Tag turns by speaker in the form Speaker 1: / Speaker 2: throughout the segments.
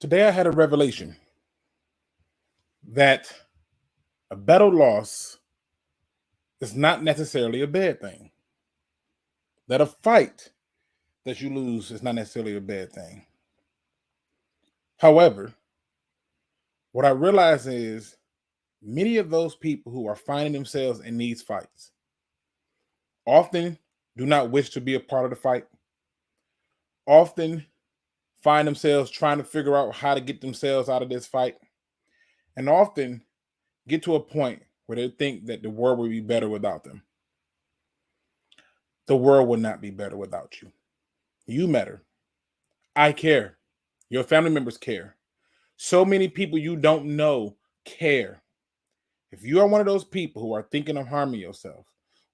Speaker 1: Today I had a revelation that a battle loss is not necessarily a bad thing. That a fight that you lose is not necessarily a bad thing. However, what I realize is many of those people who are finding themselves in these fights often do not wish to be a part of the fight, often find themselves trying to figure out how to get themselves out of this fight, and often get to a point where they think that the world will be better without them. The world will not be better without you. You matter. I care. Your family members care. So many people you don't know care. If you are one of those people who are thinking of harming yourself,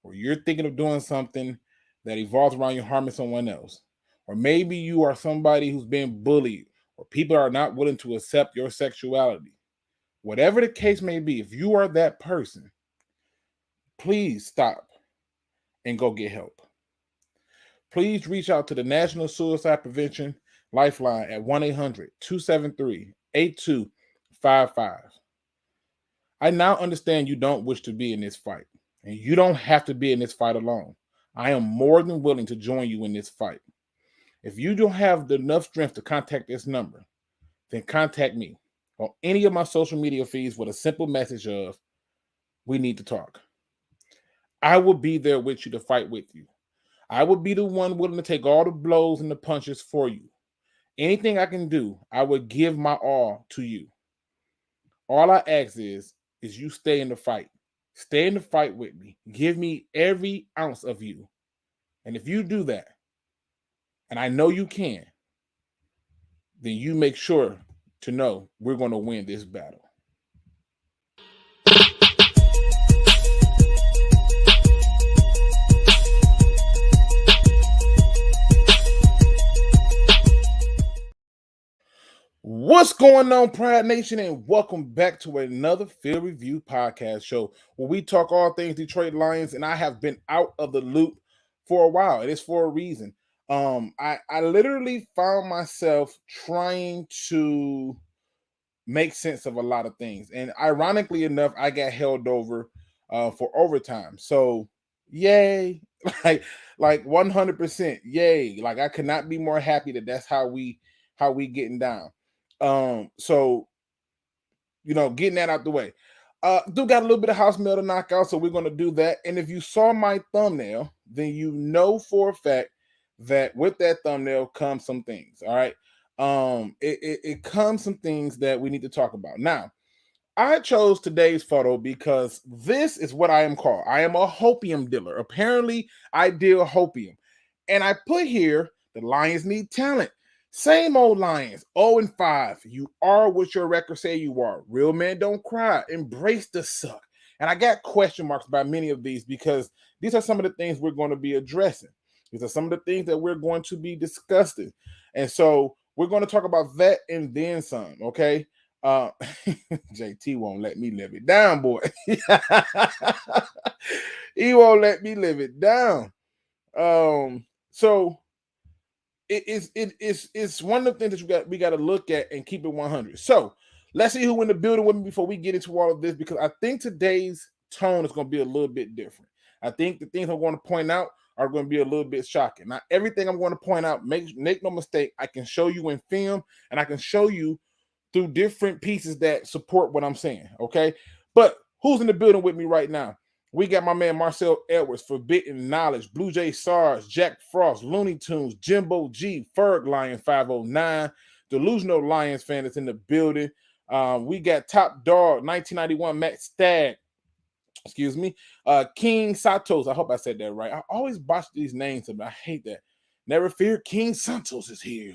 Speaker 1: or you're thinking of doing something that evolves around you harming someone else, or maybe you are somebody who's being bullied, or people are not willing to accept your sexuality, whatever the case may be, if you are that person, please stop and go get help. Please reach out to the National Suicide Prevention Lifeline at 1-800-273-8255. I now understand you don't wish to be in this fight, and you don't have to be in this fight alone. I am more than willing to join you in this fight. If you don't have enough strength to contact this number, then contact me on any of my social media feeds with a simple message of, "We need to talk." I will be there with you to fight with you. I will be the one willing to take all the blows and the punches for you. Anything I can do, I will give my all to you. All I ask is you stay in the fight. Stay in the fight with me. Give me every ounce of you. And if you do that, and I know you can, then you make sure to know we're going to win this battle. What's going on, Pride Nation, and welcome back to another Field Review podcast show where we talk all things Detroit Lions. And I have been out of the loop for a while. It is for a reason. I literally found myself trying to make sense of a lot of things, and ironically enough, I got held over for overtime. So, yay! like 100%, yay! Like I could not be more happy that that's how we getting down. So getting that out the way. Do got a little bit of house mail to knock out, so we're gonna do that. And if you saw my thumbnail, then you know for a fact that with that thumbnail comes some things. All right. It comes some things that we need to talk about. Now, I chose today's photo because this is what I am called. I am a hopium dealer. Apparently, I deal hopium. And I put here, the Lions need talent. Same old Lions, 0-5. You are what your record say you are. Real men don't cry. Embrace the suck. And I got question marks by many of these because these are some of the things we're going to be addressing. These are some of the things that we're going to be discussing. And so we're going to talk about that and then some, okay? JT won't let me live it down, boy. He won't let me live it down. So it's one of the things that we got to look at and keep it 100. So let's see who in the building with me before we get into all of this, because I think today's tone is going to be a little bit different. I think the things I'm going to point out are going to be a little bit shocking. Now, everything I'm going to point out, make no mistake, I can show you in film, and I can show you through different pieces that support what I'm saying, okay? But who's in the building with me right now? We got my man Marcel Edwards, Forbidden Knowledge, Blue Jay SARS, Jack Frost, Looney Tunes, Jimbo G, Ferg Lion 509, Delusional Lions fan is in the building. We got Top Dog 1991 Matt Stagg, King Santos. I hope I said that right. I always botch these names, but I hate that. Never fear, King Santos is here.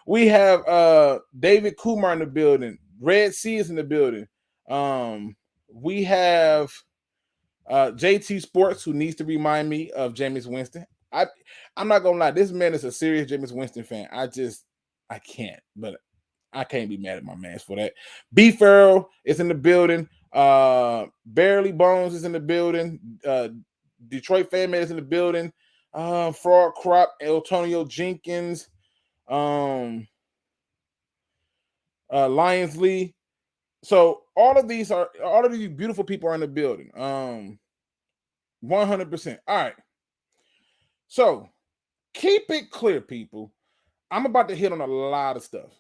Speaker 1: We have David Kumar in the building. Red Sea is in the building. We have JT Sports, who needs to remind me of Jameis Winston. I'm not gonna lie, this man is a serious Jameis Winston fan. I can't, but I can't be mad at my man for that. B Farrell is in the building. Barely Bones is in the building. Detroit fan man is in the building. Fraud Crop, Antonio Jenkins. Lions Lee. So all of these beautiful people are in the building. 100%. All right. So keep it clear, people. I'm about to hit on a lot of stuff.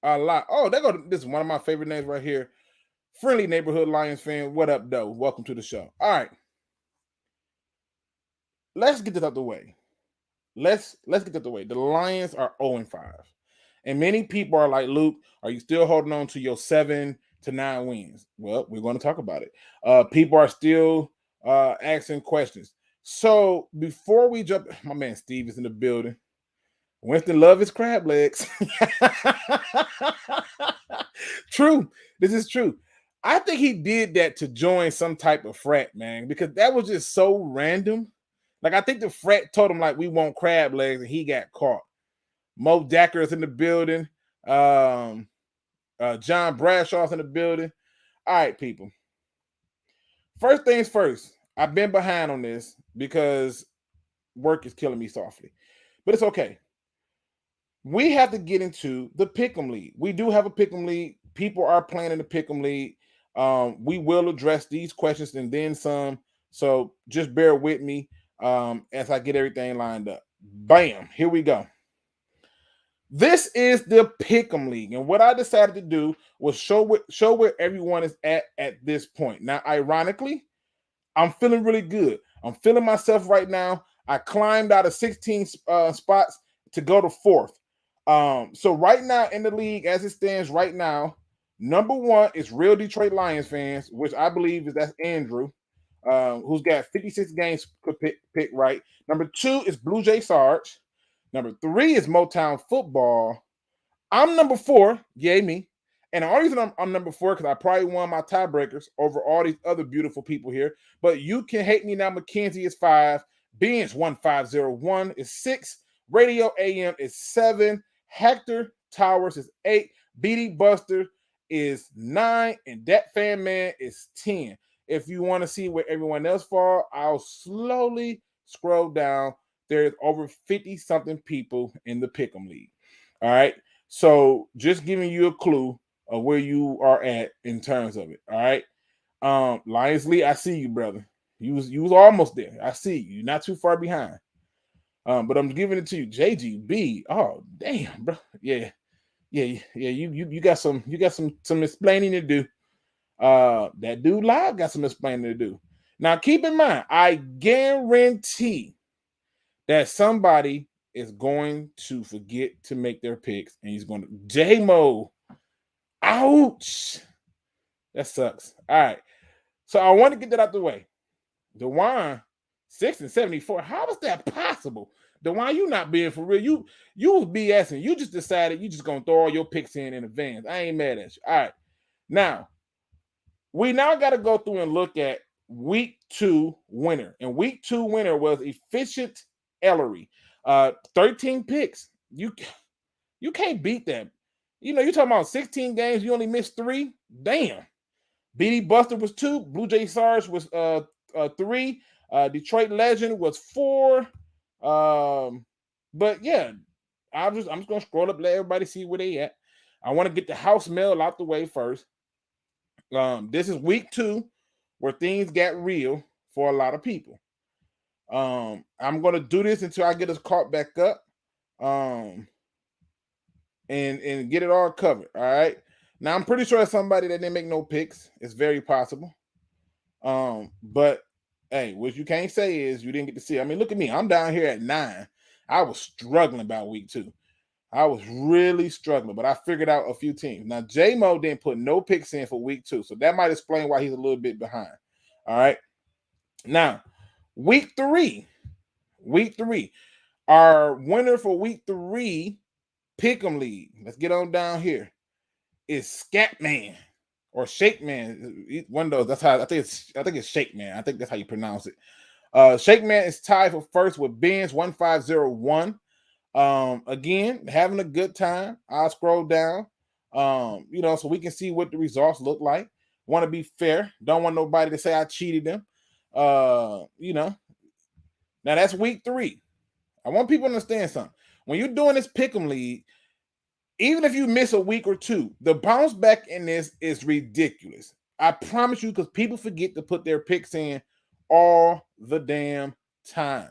Speaker 1: A lot. Oh, this is one of my favorite names right here. Friendly neighborhood Lions fan. What up, though? Welcome to the show. All right. Let's get this out the way. Let's get this out the way. The Lions are 0-5. And many people are like, Luke, are you still holding on to your 7 to 9 wins? Well, we're going to talk about it. People are still asking questions. So before we jump, my man Steve is in the building. Winston love his crab legs. True. This is true. I think he did that to join some type of frat, man, because that was just so random. Like, I think the frat told him, like, we want crab legs, and he got caught. Mo Dacker is in the building. John Bradshaw's in the building. All right, people. First things first, I've been behind on this because work is killing me softly. But it's okay. We have to get into the Pick'em League. We do have a Pick'em League. People are playing in the Pick'em League. We will address these questions and then some. So just bear with me as I get everything lined up. Bam, here we go. This is the Pick'em League, and what I decided to do was show where everyone is at this point. Now, ironically, I'm feeling really good. I'm feeling myself right now. I climbed out of 16 spots to go to 4th. So right now in the league, as it stands right now, number 1 is Real Detroit Lions fans, which I believe that's Andrew, who's got 56 games pick right. Number 2 is Blue Jay Sarge. Number 3 is Motown Football. I'm number 4, yay me. And the only reason I'm number 4 because I probably won my tiebreakers over all these other beautiful people here. But you can hate me now. Mackenzie is 5. Beans 1501 is 6. Radio AM is 7. Hector Towers is 8. BD Buster is 9. And that fan man is 10. If you want to see where everyone else fall, I'll slowly scroll down. There's over 50-something people in the Pick'em League. All right. So just giving you a clue of where you are at in terms of it. All right. Lions Lee, I see you, brother. You was almost there. I see you. You're not too far behind. But I'm giving it to you. JGB. Oh, damn, bro. Yeah. You got some explaining to do. That dude live got some explaining to do. Now keep in mind, I guarantee that somebody is going to forget to make their picks, and he's going to J-Mo. Ouch. That sucks. All right. So I want to get that out the way. DeJuan, 6-74. How is that possible? DeJuan, you not being for real. You was BSing. You just decided you just going to throw all your picks in advance. I ain't mad at you. All right. Now, we now got to go through and look at week 2 winner. And week 2 winner was Efficient Ellery. 13 picks. You can't beat that. You know, you're talking about 16 games, you only missed 3. Damn. BD Buster was 2. Blue Jay Sarge was 3. Detroit Legend was 4. But yeah, I'm just gonna scroll up, let everybody see where they at. I want to get the house mail out the way first. This is week 2 where things got real for a lot of people. I'm gonna do this until I get us caught back up. And get it all covered. All right. Now I'm pretty sure it's somebody that didn't make no picks. It's very possible. But hey, what you can't say is you didn't get to see. I mean, look at me. I'm down here at 9. I was struggling about week 2. I was really struggling, but I figured out a few teams. Now, J-Mo didn't put no picks in for week 2, so that might explain why he's a little bit behind. All right. Now, week 3. Our winner for week 3 Pick'em League. Let's get on down here. Is Scatman or Shake Man. One of those. That's how I think it's Shake Man. I think that's how you pronounce it. Shake Man is tied for first with Benz 1501. Again, having a good time. I'll scroll down. So we can see what the results look like. Want to be fair. Don't want nobody to say I cheated them. Now that's week 3. I want people to understand something. When you're doing this Pick'em League, even if you miss a week or two, the bounce back in this is ridiculous. I promise you, because people forget to put their picks in all the damn time.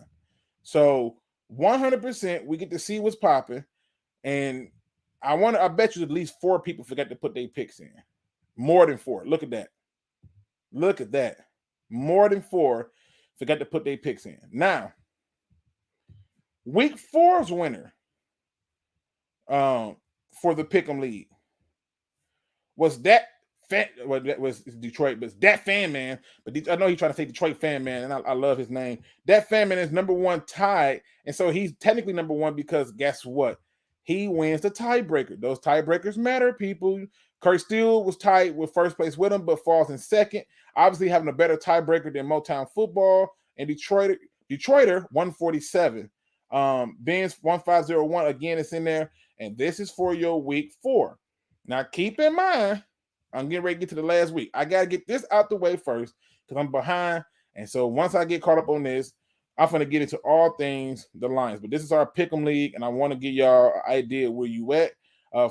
Speaker 1: So 100%, we get to see what's popping, and I bet you at least 4 people forgot to put their picks in. More than 4. Look at that. Look at that. More than 4 forgot to put their picks in. Now, week 4's winner for the Pick'em League was that was Detroit, but it's that fan man. But I know he's trying to say Detroit fan man, and I love his name. That fan man is number 1 tied, and so he's technically number 1 because guess what? He wins the tiebreaker. Those tiebreakers matter, people. Curt Steele was tied with first place with him, but falls in second. Obviously, having a better tiebreaker than Motown Football and Detroiter 147. Ben's 1501 again. It's in there, and this is for your week 4. Now, keep in mind, I'm getting ready to get to the last week. I got to get this out the way first because I'm behind. And so once I get caught up on this, I'm going to get into all things the Lions. But this is our Pick'em League, and I want to give y'all an idea where you at.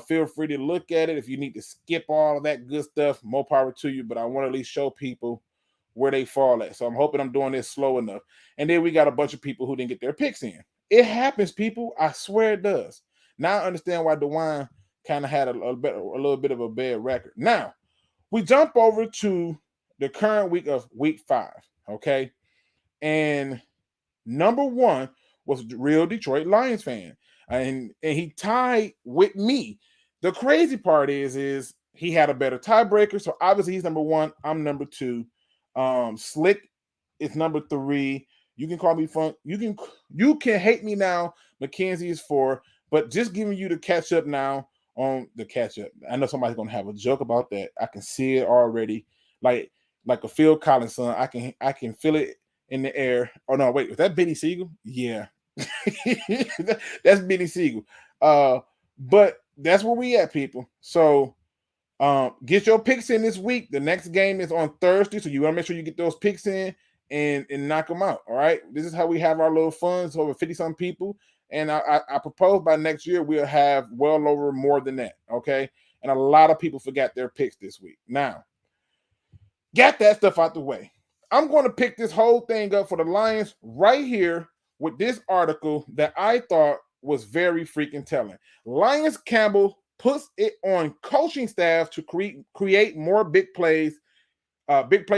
Speaker 1: Feel free to look at it. If you need to skip all of that good stuff, more power to you. But I want to at least show people where they fall at. So I'm hoping I'm doing this slow enough. And then we got a bunch of people who didn't get their picks in. It happens, people. I swear it does. Now I understand why DeWine kind of had a little bit of a bad record. Now, we jump over to the current week of week 5, okay? And number 1 was the real Detroit Lions fan. And he tied with me. The crazy part is he had a better tiebreaker. So obviously he's number 1. I'm number 2. Slick is number 3. You can call me fun. You can hate me now. Mackenzie is 4. But just giving you the catch up now on the catch up. I know somebody's gonna have a joke about that. I can see it already. Like a Phil Collins son. I can feel it in the air. Oh no, wait, was that Benny Siegel? Yeah. That's Benny Siegel. But that's where we at, people. So get your picks in this week. The next game is on Thursday, so you want to make sure you get those picks in and knock them out. All right. This is how we have our little funds, over 50-some people. And I propose by next year we'll have well over more than that. Okay. And a lot of people forgot their picks this week. Now, get that stuff out the way. I'm going to pick this whole thing up for the Lions right here with this article that I thought was very freaking telling. Lions Campbell puts it on coaching staff to create more big play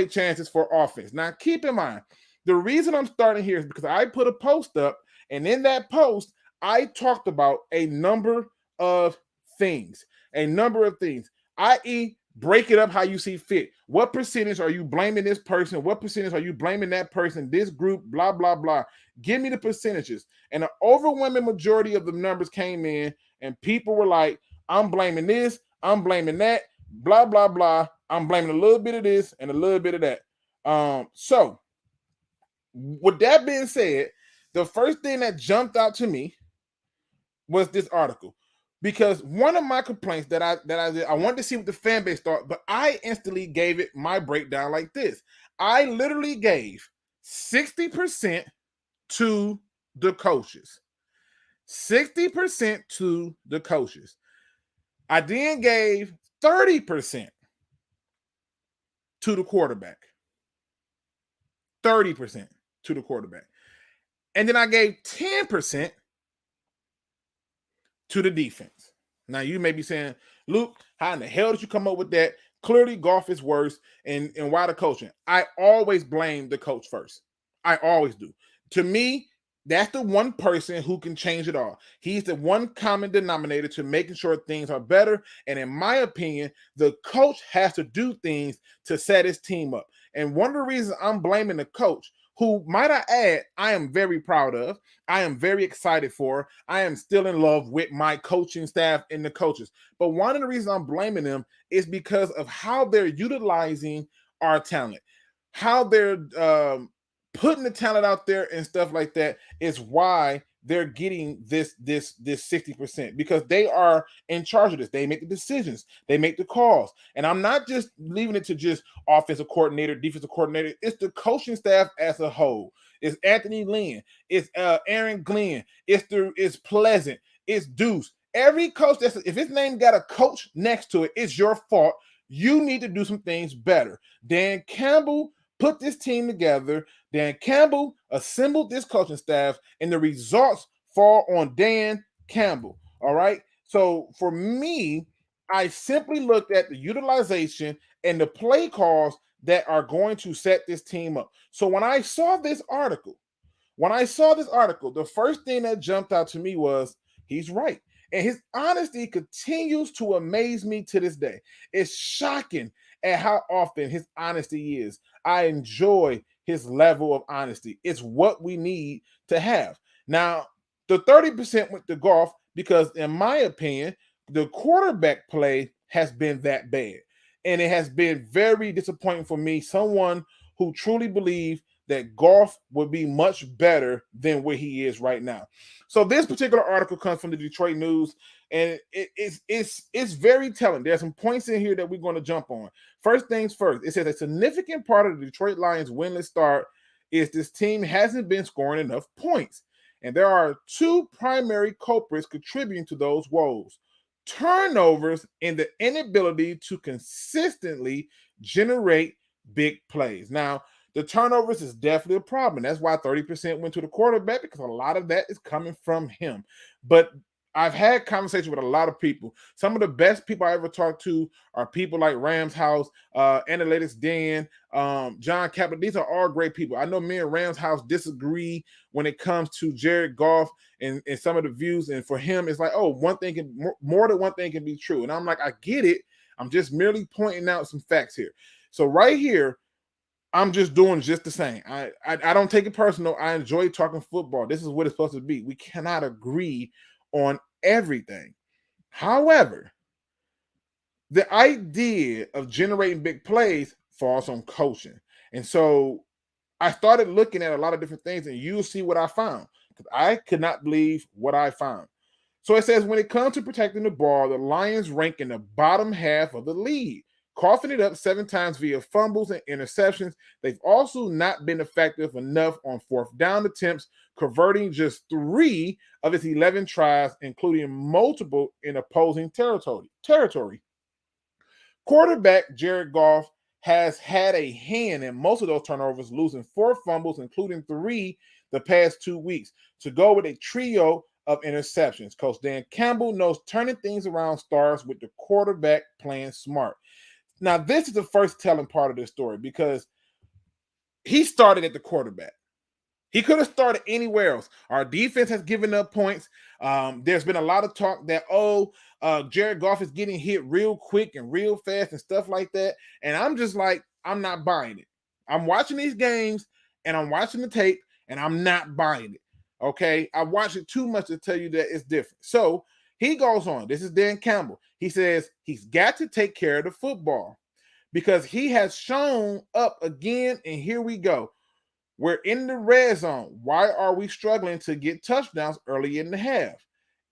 Speaker 1: chances for offense. Now, keep in mind, the reason I'm starting here is because I put a post up, and in that post, I talked about a number of things, i.e., break it up how you see fit. What percentage are you blaming this person? What percentage are you blaming that person, this group, blah, blah, blah. Give me the percentages. And an overwhelming majority of the numbers came in, and people were like, I'm blaming this, I'm blaming that, blah, blah, blah. I'm blaming a little bit of this and a little bit of that. So, with that being said, the first thing that jumped out to me was this article. Because one of my complaints that I did, I wanted to see what the fan base thought, but I instantly gave it my breakdown like this. I literally gave 60% to the coaches. 60% to the coaches. I then gave 30% to the quarterback. 30% to the quarterback. And then I gave 10% to the defense. Now, you may be saying, Luke, how in the hell did you come up with that? Clearly, golf is worse. And why the coaching? I always blame the coach first. I always do. To me, that's the one person who can change it all. He's the one common denominator to making sure things are better. And in my opinion, the coach has to do things to set his team up. And one of the reasons I'm blaming the coach, who, might I add, I am very proud of, I am very excited for, I am still in love with my coaching staff and the coaches. But one of the reasons I'm blaming them is because of how they're utilizing our talent, how they're putting the talent out there and stuff like that is why they're getting this 60%, because they are in charge of this. They make the decisions, they make the calls. And I'm not just leaving it to just offensive coordinator, defensive coordinator. It's the coaching staff as a whole. It's Anthony Lynn, it's Aaron Glenn, it's Pleasant, it's Deuce. Every coach if his name got a coach next to it, it's your fault. You need to do some things better. Dan Campbell put this team together. Dan Campbell assembled this coaching staff, and the results fall on Dan Campbell. All right. So for me, I simply looked at the utilization and the play calls that are going to set this team up. So when I saw this article, the first thing that jumped out to me was he's right. And his honesty continues to amaze me to this day. It's shocking at how often his honesty is. I enjoy his level of honesty. It's what we need to have. Now, the 30% went to Goff because, in my opinion, the quarterback play has been that bad. And it has been very disappointing for me, someone who truly believed that Goff would be much better than where he is right now. So this particular article comes from the Detroit News, and it's very telling. There's some points in here that we're going to jump on. First things first, it says a significant part of the Detroit Lions' winless start is this team hasn't been scoring enough points. And there are two primary culprits contributing to those woes: turnovers and the inability to consistently generate big plays. Now, the turnovers is definitely a problem. That's why 30% went to the quarterback, because a lot of that is coming from him. But I've had conversations with a lot of people. Some of the best people I ever talked to are people like Rams House, Analytics Dan, Jon Kapler. These are all great people. I know me and Rams House disagree when it comes to Jared Goff and some of the views. And for him, it's like, oh, more than one thing can be true. And I'm like, I get it. I'm just merely pointing out some facts here. So right here, I'm just doing just the same. I don't take it personal. I enjoy talking football. This is what it's supposed to be. We cannot agree on everything. However, the idea of generating big plays falls on coaching. And so I started looking at a lot of different things, and you'll see what I found, because I could not believe what I found. So it says, when it comes to protecting the ball, the Lions rank in the bottom half of the league, coughing it up 7 times via fumbles and interceptions. They've also not been effective enough on fourth down attempts, converting just 3 of its 11 tries, including multiple in opposing territory. Quarterback Jared Goff has had a hand in most of those turnovers, losing 4 fumbles, including 3 the past 2 weeks, to go with a trio of interceptions. Coach Dan Campbell knows turning things around starts with the quarterback playing smart. Now, this is the first telling part of this story, because he started at the quarterback. He could have started anywhere else. Our defense has given up points. There's been a lot of talk that, Jared Goff is getting hit real quick and real fast and stuff like that. And I'm just like, I'm not buying it. I'm watching these games and I'm watching the tape and I'm not buying it. Okay? I watched it too much to tell you that it's different. So he goes on. This is Dan Campbell. He says he's got to take care of the football because he has shown up again. And here we go. We're in the red zone. Why are we struggling to get touchdowns early in the half?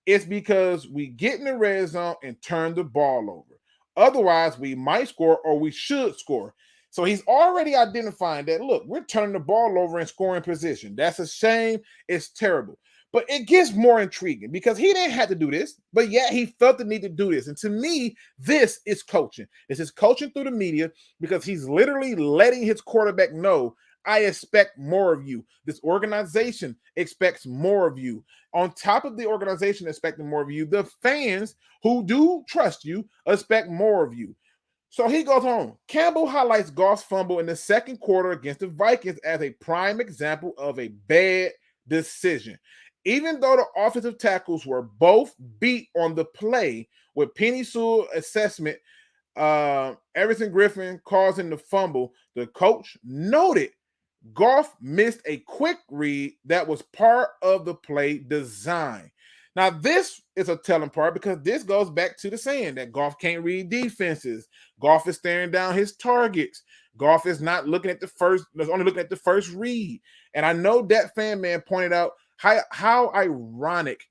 Speaker 1: It's because we get in the red zone and turn the ball over. Otherwise, we might score, or we should score. So he's already identifying that, look, we're turning the ball over and scoring position. That's a shame. It's terrible. But it gets more intriguing because he didn't have to do this, but yet he felt the need to do this. And to me, this is coaching. This is coaching through the media, because he's literally letting his quarterback know, I expect more of you. This organization expects more of you. On top of the organization expecting more of you, the fans who do trust you expect more of you. So he goes on. Campbell highlights Goff's fumble in the second quarter against the Vikings as a prime example of a bad decision. Even though the offensive tackles were both beat on the play, with Penny Sewell assessment, Everson Griffin causing the fumble, the coach noted Goff missed a quick read that was part of the play design. Now, this is a telling part, because this goes back to the saying that Goff can't read defenses. Goff is staring down his targets. Goff is not looking at the first, only looking at the first read. And I know that fan man pointed out how ironic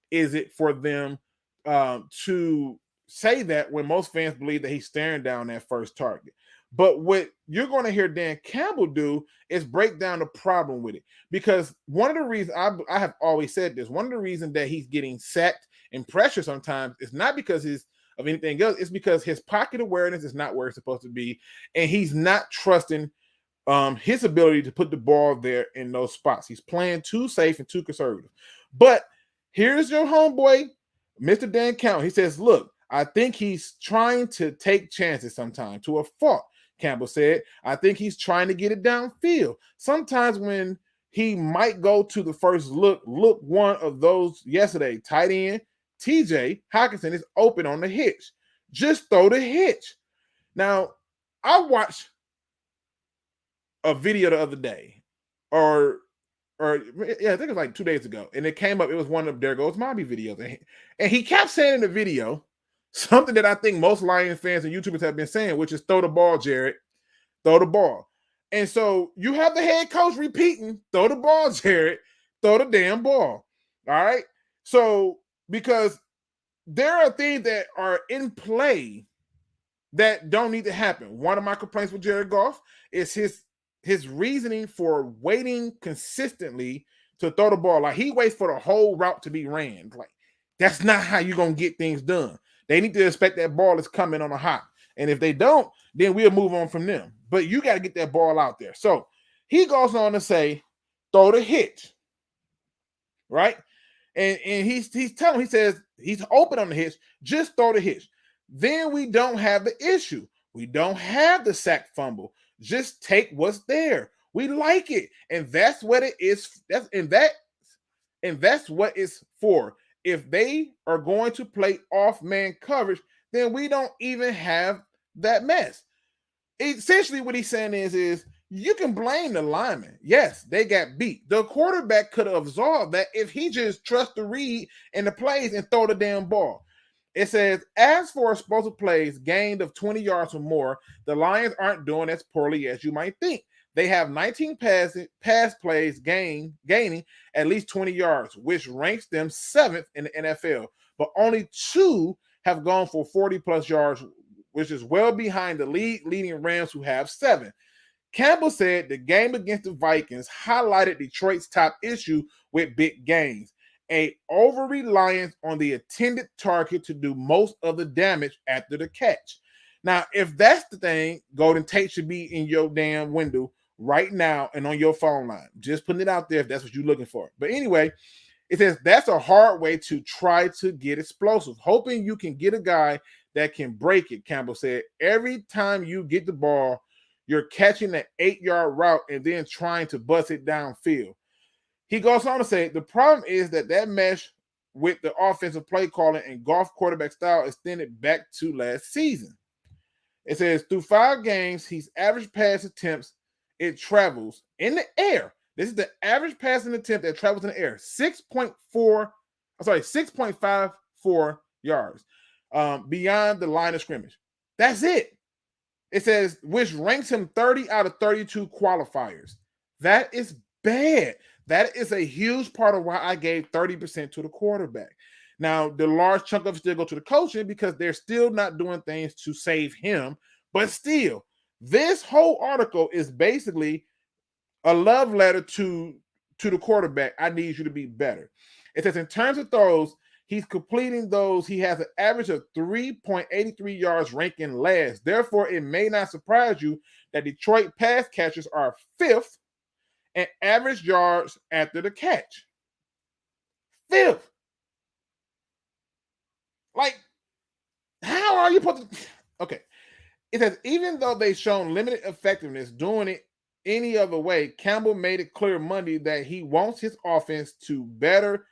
Speaker 1: is it for them to say that when most fans believe that he's staring down that first target. But what you're going to hear Dan Campbell do is break down the problem with it. Because one of the reasons, I have always said this, one of the reasons that he's getting sacked in pressure sometimes, it's not because of anything else. It's because his pocket awareness is not where it's supposed to be, and he's not trusting his ability to put the ball there in those spots. He's playing too safe and too conservative. But here's your homeboy, Mr. Dan Campbell. He says, look, I think he's trying to take chances sometimes to a fault. Campbell said, I think he's trying to get it downfield. Sometimes when he might go to the first look one of those yesterday, tight end TJ Hockenson is open on the hitch. Just throw the hitch. Now, I watched a video the other day, or I think it was like 2 days ago, and it came up. It was one of There Goes Mommy videos, and he kept saying in the video something that I think most Lions fans and YouTubers have been saying, which is throw the ball, Jared, throw the ball. And so you have the head coach repeating, throw the ball, Jared, throw the damn ball. All right. So because there are things that are in play that don't need to happen. One of my complaints with Jared Goff is his reasoning for waiting consistently to throw the ball. Like, he waits for the whole route to be ran. Like, that's not how you're going to get things done. They need to expect that ball is coming on a hop. And if they don't, then we'll move on from them. But you got to get that ball out there. So he goes on to say, throw the hitch. Right? And he's telling, he says, he's open on the hitch. Just throw the hitch. Then we don't have the issue. We don't have the sack fumble. Just take what's there. We like it. And that's what it is. That's what it's for. If they are going to play off-man coverage, then we don't even have that mess. Essentially, what he's saying is you can blame the linemen. Yes, they got beat. The quarterback could have absorbed that if he just trusts the read and the plays and throw the damn ball. It says, as for explosive plays gained of 20 yards or more, the Lions aren't doing as poorly as you might think. They have 19 pass plays gaining at least 20 yards, which ranks them 7th in the NFL. But only 2 have gone for 40-plus yards, which is well behind the leading Rams, who have 7. Campbell said the game against the Vikings highlighted Detroit's top issue with big gains, a over-reliance on the intended target to do most of the damage after the catch. Now, if that's the thing, Golden Tate should be in your damn window right now and on your phone line. Just putting it out there if that's what you're looking for. But anyway, it says that's a hard way to try to get explosive, hoping you can get a guy that can break it, Campbell said. Every time you get the ball, you're catching an 8-yard route and then trying to bust it downfield. He goes on to say, the problem is that mesh with the offensive play calling and Goff quarterback style extended back to last season. It says through 5 games, he's average pass attempts, it travels in the air. This is the average passing attempt that travels in the air, 6.54 yards beyond the line of scrimmage. That's it. It says, which ranks him 30 out of 32 qualifiers. That is bad. That is a huge part of why I gave 30% to the quarterback. Now, the large chunk of it still go to the coaching because they're still not doing things to save him. But still, this whole article is basically a love letter to the quarterback. I need you to be better. It says in terms of throws, he's completing those. He has an average of 3.83 yards, ranking last. Therefore, it may not surprise you that Detroit pass catchers are 5th and average yards after the catch. 5th. Like, how are you supposed to? Okay. It says, even though they've shown limited effectiveness doing it any other way, Campbell made it clear Monday that he wants his offense to better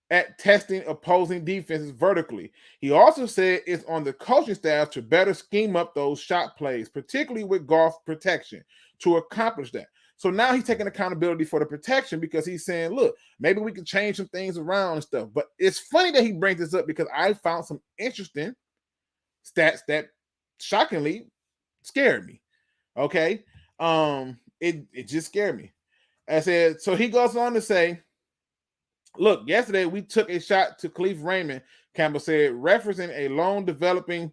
Speaker 1: at testing opposing defenses vertically. He also said it's on the coaching staff to better scheme up those shot plays, particularly with Goff protection, to accomplish that. So now he's taking accountability for the protection because he's saying, look, maybe we can change some things around and stuff. But it's funny that he brings this up because I found some interesting stats that shockingly scared me. Okay. It just scared me. I said, so he goes on to say, look, yesterday we took a shot to Khalif Raymond, Campbell said, referencing a long developing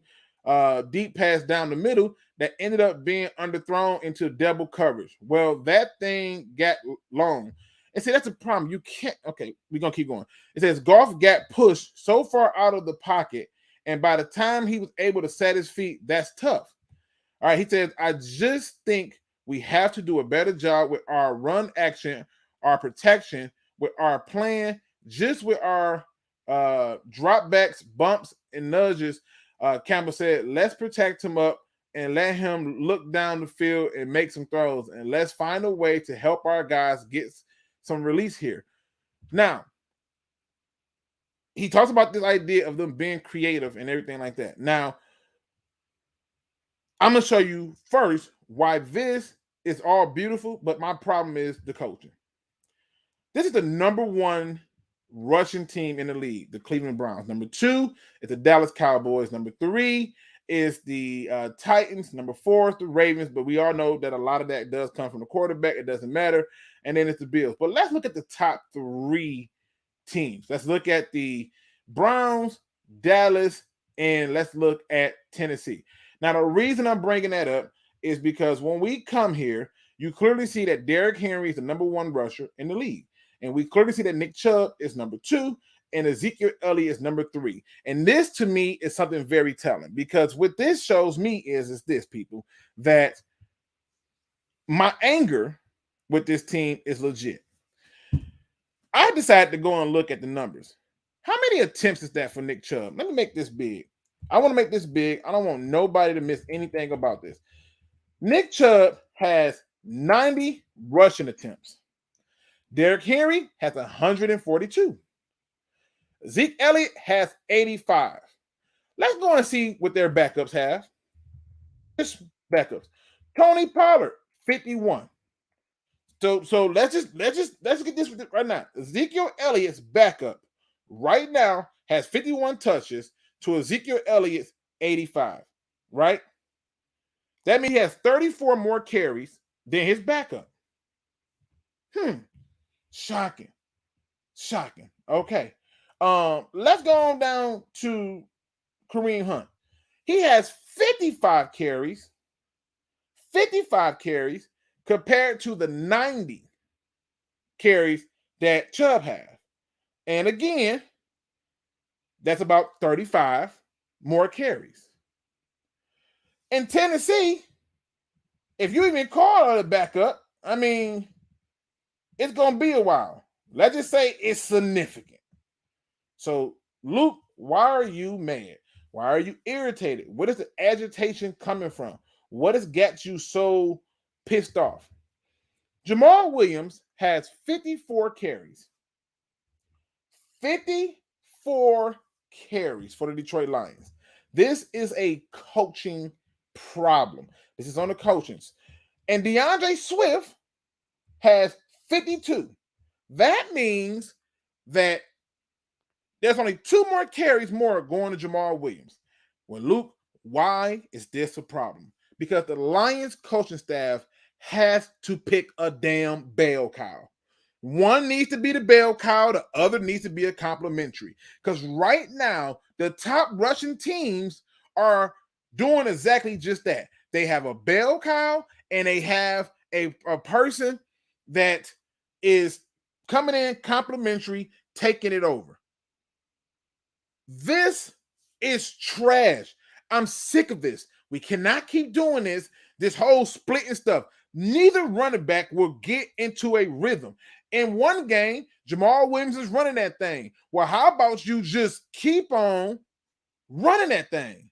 Speaker 1: deep pass down the middle that ended up being underthrown into double coverage. Well, that thing got long. And see, that's the problem. You can't. Okay, we're going to keep going. It says Goff got pushed so far out of the pocket, and by the time he was able to set his feet, that's tough. All right, he says, I just think we have to do a better job with our run action, our protection, with our plan, just with our dropbacks, bumps, and nudges. Campbell said, let's protect him up and let him look down the field and make some throws. And let's find a way to help our guys get some release here. Now, he talks about this idea of them being creative and everything like that. Now, I'm going to show you first why this is all beautiful, but my problem is the coaching. This is the number one rushing team in the league, the Cleveland Browns. Number 2 is the Dallas Cowboys. Number 3 is the Titans. Number 4 is the Ravens, but we all know that a lot of that does come from the quarterback. It doesn't matter. And then it's the Bills. But let's look at the top 3 teams. Let's look at the Browns, Dallas, and let's look at Tennessee. Now, the reason I'm bringing that up is because when we come here, you clearly see that Derrick Henry is the number 1 rusher in the league. And we clearly see that Nick Chubb is number 2 and Ezekiel Elliott is number 3. And this, to me, is something very telling, because what this shows me is this, people, that my anger with this team is legit. I decided to go and look at the numbers. How many attempts is that for Nick Chubb? Let me make this big. I want to make this big. I don't want nobody to miss anything about this. Nick Chubb has 90 rushing attempts. Derrick Henry has 142. Zeke Elliott has 85. Let's go and see what their backups have. Just backups. Tony Pollard, 51. So let's get this right now. Ezekiel Elliott's backup right now has 51 touches to Ezekiel Elliott's 85, right? That means he has 34 more carries than his backup. Shocking. Okay. Let's go on down to Kareem Hunt. He has 55 carries compared to the 90 carries that Chubb has. And again, that's about 35 more carries. In Tennessee, if you even call it a backup, I mean, it's going to be a while. Let's just say it's significant. So, Luke, why are you mad? Why are you irritated? What is the agitation coming from? What has got you so pissed off? Jamal Williams has 54 carries. 54 carries for the Detroit Lions. This is a coaching problem. This is on the coachings. And DeAndre Swift has 52. That means that there's only 2 more carries more going to Jamal Williams. Well, Luke, why is this a problem? Because the Lions coaching staff has to pick a damn bell cow. One needs to be the bell cow, the other needs to be a complimentary. Because right now, the top rushing teams are doing exactly just that. They have a bell cow and they have a person that is coming in complimentary, taking it over. This is trash. I'm sick of this. We cannot keep doing this whole splitting stuff. Neither running back will get into a rhythm. In one game, Jamal Williams is running that thing. Well, how about you just keep on running that thing?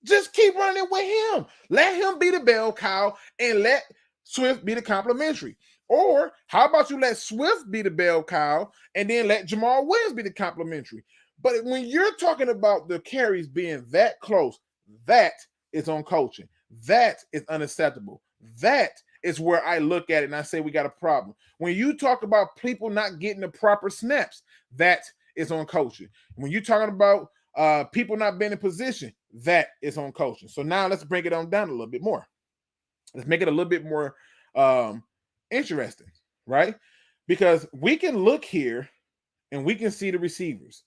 Speaker 1: Just keep running it with him. Let him be the bell cow and let Swift be the complimentary. Or how about you let Swift be the bell cow and then let Jamal Williams be the complimentary? But when you're talking about the carries being that close, that is on coaching. That is unacceptable. That is where I look at it and I say we got a problem. When you talk about people not getting the proper snaps, that is on coaching. When you're talking about people not being in position, that is on coaching. So now let's break it on down a little bit more. Let's make it a little bit more interesting, right? Because we can look here and we can see the receivers.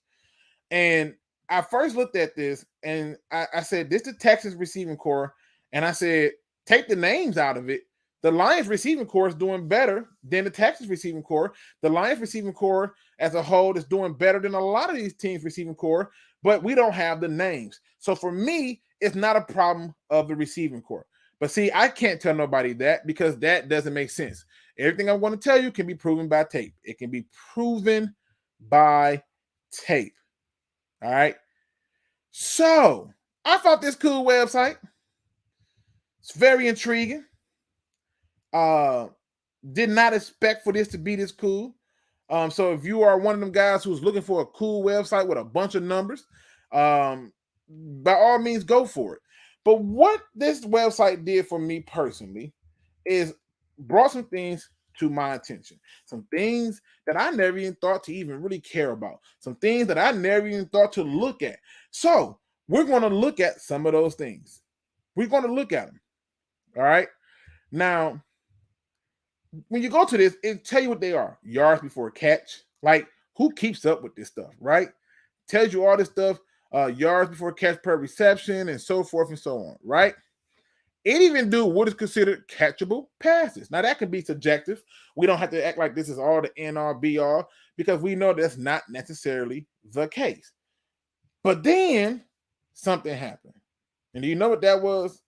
Speaker 1: And I first looked at this and I said, this is the Texas receiving core. And I said, take the names out of it. The Lions receiving core is doing better than the Texans receiving core. The Lions receiving core as a whole is doing better than a lot of these teams receiving core, but we don't have the names. So for me, it's not a problem of the receiving core. But see, I can't tell nobody that because that doesn't make sense. Everything I'm going to tell you can be proven by tape. It can be proven by tape. All right. So I found this cool website. It's very intriguing. Did not expect for this to be this cool. So if you are one of them guys who's looking for a cool website with a bunch of numbers, by all means, go for it. But what this website did for me personally is brought some things to my attention. Some things that I never even thought to even really care about. Some things that I never even thought to look at. So we're going to look at some of those things. We're going to look at them. All right. Now, when you go to this, it tell you what they are. Yards before catch. Like, who keeps up with this stuff, right? Tells you all this stuff. Yards before catch per reception and so forth and so on, right? It even do what is considered catchable passes. Now, that can be subjective. We don't have to act like this is all the end-all, be-all, because we know that's not necessarily the case. But then something happened. And do you know what that was?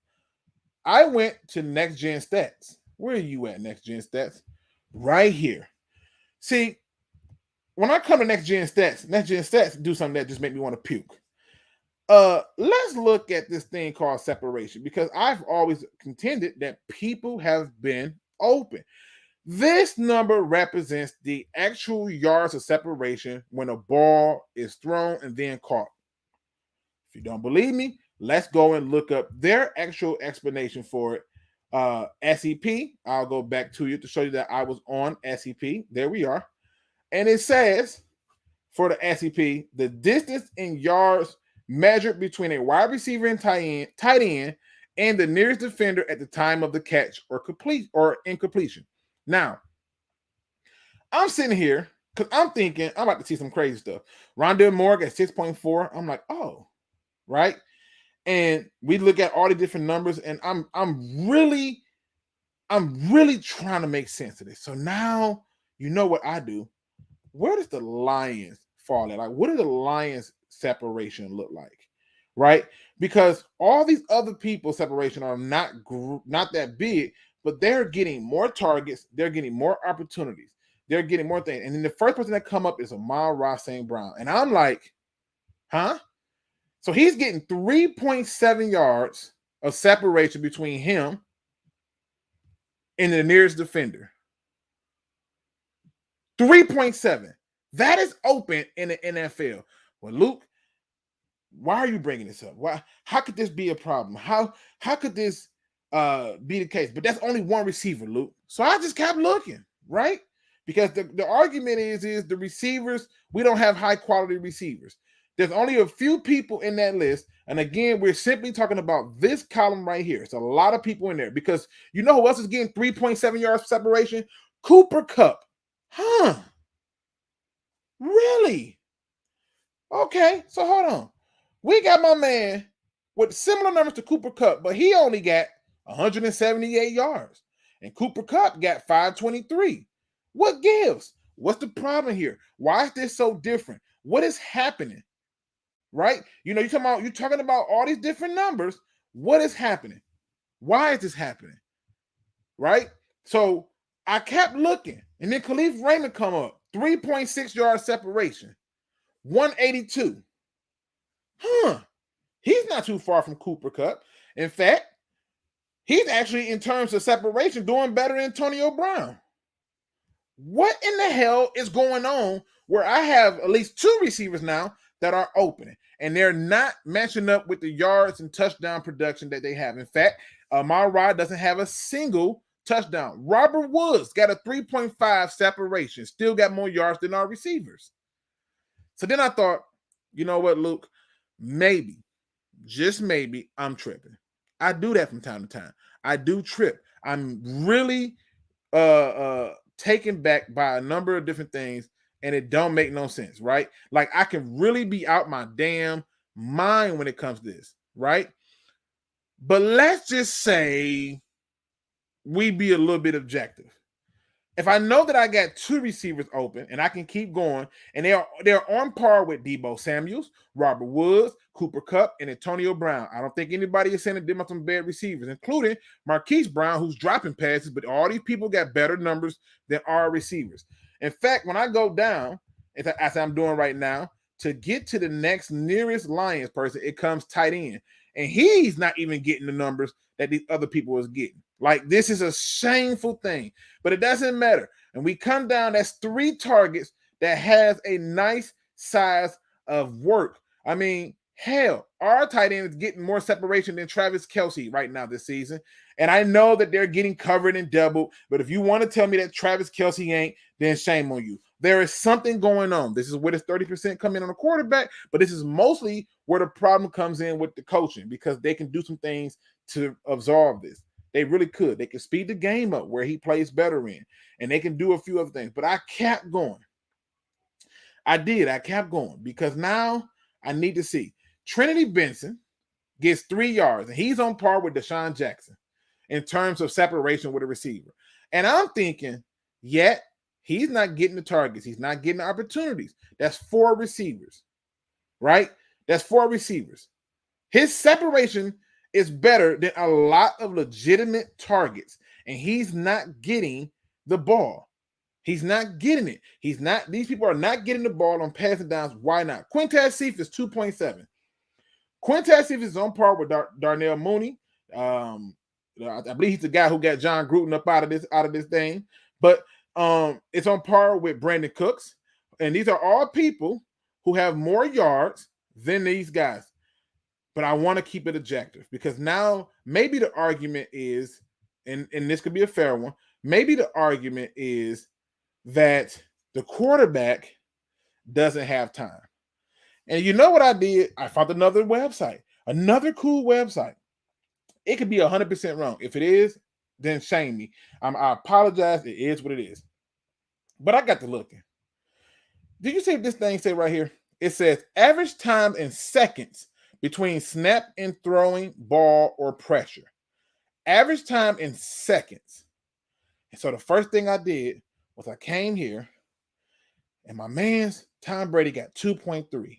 Speaker 1: I went to Next Gen Stats. Where are you at, Next Gen Stats? Right here. See, when I come to Next Gen Stats do something that just make me want to puke. Let's look at this thing called separation, because I've always contended that people have been open. This number represents the actual yards of separation when a ball is thrown and then caught. If you don't believe me, let's go and look up their actual explanation for it. SEP, I'll go back to you to show you that I was on SEP. There we are. And it says for the SEP, the distance in yards measured between a wide receiver and tight end and the nearest defender at the time of the catch or incompletion. Now, I'm sitting here because I'm thinking I'm about to see some crazy stuff. Rondell Moore at 6.4. I'm like, oh, right. And we look at all the different numbers, and I'm really trying to make sense of this. So now you know what I do. Where does the Lions fall at? Like, what does the Lions separation look like? Right? Because all these other people's separation are not that big, but they're getting more targets, they're getting more opportunities, they're getting more things. And then the first person that come up is Amon-Ra St. Brown. And I'm like, huh? So he's getting 3.7 yards of separation between him and the nearest defender. 3.7. That is open in the NFL. Well, Luke, why are you bringing this up? Why? How could this be a problem? How could this be the case? But that's only one receiver, Luke. So I just kept looking, right? Because the argument is the receivers, we don't have high quality receivers. There's only a few people in that list. And again, we're simply talking about this column right here. It's a lot of people in there because you know who else is getting 3.7 yards separation? Cooper Kupp. Huh? Really? Okay, so hold on. We got my man with similar numbers to Cooper Kupp, but he only got 178 yards. And Cooper Kupp got 523. What gives? What's the problem here? Why is this so different? What is happening? Right? You know, you're talking about all these different numbers. What is happening? Why is this happening? Right? So I kept looking, and then Khalif Raymond come up, 3.6 yard separation, 182. Huh? He's not too far from Cooper Kupp. In fact, he's actually, in terms of separation, doing better than Antonio Brown. What in the hell is going on where I have at least two receivers now that are opening, and they're not matching up with the yards and touchdown production that they have? In fact, Amon-Ra doesn't have a single touchdown. Robert Woods got a 3.5 separation, still got more yards than our receivers. So then I thought, you know what, Luke? Maybe, just maybe, I'm tripping. I do that from time to time. I do trip. I'm really taken back by a number of different things, and it don't make no sense, right? Like, I can really be out my damn mind when it comes to this, right? But let's just say we be a little bit objective. If I know that I got two receivers open and I can keep going, and they're on par with Deebo Samuels, Robert Woods, Cooper Kupp, and Antonio Brown. I don't think anybody is saying them up some bad receivers, including Marquise Brown, who's dropping passes, but all these people got better numbers than our receivers. In fact, when I go down, as I'm doing right now, to get to the next nearest Lions person, it comes tight end. And he's not even getting the numbers that these other people is getting. Like, this is a shameful thing, but it doesn't matter. And we come down, that's 3 targets that has a nice size of work. I mean, hell, our tight end is getting more separation than Travis Kelce right now this season. And I know that they're getting covered and doubled, but if you want to tell me that Travis Kelce ain't, then shame on you. There is something going on. This is where this 30% come in on a quarterback, but this is mostly where the problem comes in with the coaching, because they can do some things to absorb this. They really could. They can speed the game up where he plays better in, and they can do a few other things. But I kept going. I kept going because now I need to see. Trinity Benson gets 3 yards, and he's on par with Deshaun Jackson in terms of separation with a receiver. And I'm thinking, yet he's not getting the targets. He's not getting the opportunities. That's 4 receivers, right? That's 4 receivers. His separation is better than a lot of legitimate targets, and he's not getting the ball. He's not getting it. These people are not getting the ball on passing downs. Why not? Quintez Cephas 2.7. Quintez Cephas is on par with Darnell Mooney. I believe he's the guy who got John Gruden up out of this thing. But it's on par with Brandon Cooks. And these are all people who have more yards than these guys. But I want to keep it objective, because now maybe the argument is, and this could be a fair one, maybe the argument is that the quarterback doesn't have time. And you know what I did? I found another website, another cool website. It could be 100% wrong. If it is, then shame me. I apologize. It is what it is. But I got to looking. Did you see what this thing say right here? It says average time in seconds between snap and throwing ball or pressure. Average time in seconds. And so the first thing I did was I came here, and my man's Tom Brady got 2.3.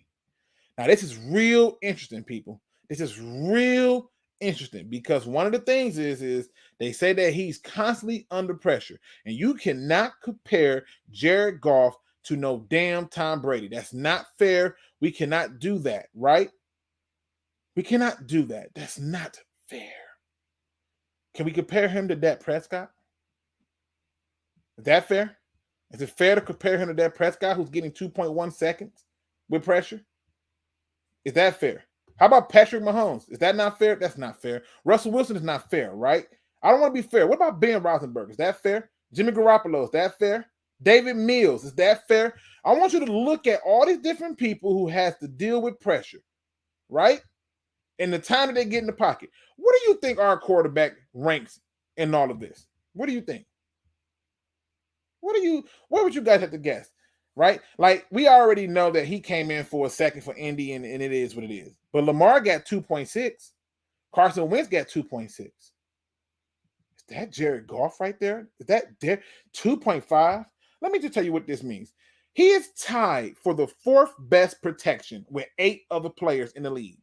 Speaker 1: Now, this is real interesting, people. This is real interesting, because one of the things is they say that he's constantly under pressure, and you cannot compare Jared Goff to no damn Tom Brady. That's not fair. We cannot do that, right? We cannot do that. That's not fair. Can we compare him to Dak Prescott? Is that fair? Is it fair to compare him to Dak Prescott, who's getting 2.1 seconds with pressure? Is that fair? How about Patrick Mahomes? Is that not fair? That's not fair. Russell Wilson is not fair, right? I don't want to be fair. What about Ben Roethlisberger? Is that fair? Jimmy Garoppolo, is that fair? David Mills, is that fair? I want you to look at all these different people who has to deal with pressure, right? And the time that they get in the pocket. What do you think our quarterback ranks in all of this? What do you think? What would you guys have to guess? Right? Like, we already know that he came in for a second for Indy, and it is what it is. But Lamar got 2.6. Carson Wentz got 2.6. Is that Jared Goff right there? Is that there? 2.5? Let me just tell you what this means. He is tied for the 4th best protection with 8 other players in the league.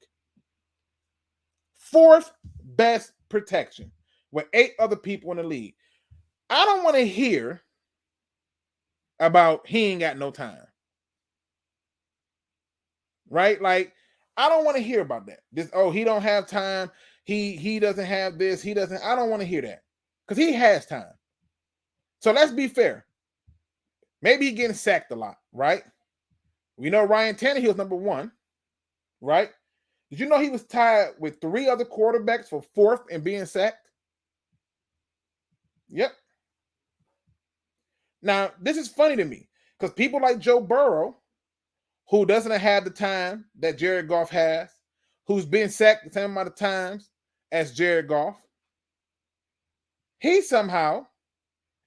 Speaker 1: 4th best protection with 8 other people in the league. I don't want to hear about he ain't got no time. Right? Like, I don't want to hear about that. He don't have time. He doesn't have this. I don't want to hear that. Because he has time. So let's be fair. Maybe he's getting sacked a lot, right? We know Ryan Tannehill's number 1, right? Did you know he was tied with 3 other quarterbacks for 4th in being sacked? Yep. Now, this is funny to me, because people like Joe Burrow, who doesn't have the time that Jared Goff has, who's been sacked the same amount of times as Jared Goff, he somehow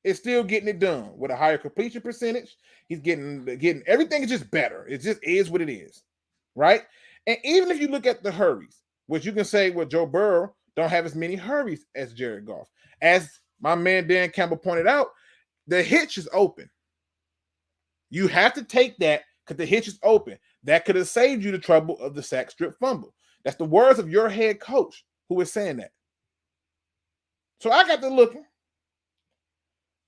Speaker 1: is still getting it done with a higher completion percentage. He's getting everything is just better. It just is what it is, right? And even if you look at the hurries, which you can say, well, Joe Burrow don't have as many hurries as Jared Goff. As my man Dan Campbell pointed out, the hitch is open. You have to take that because the hitch is open. That could have saved you the trouble of the sack, strip, fumble. That's the words of your head coach who is saying that. So I got to looking.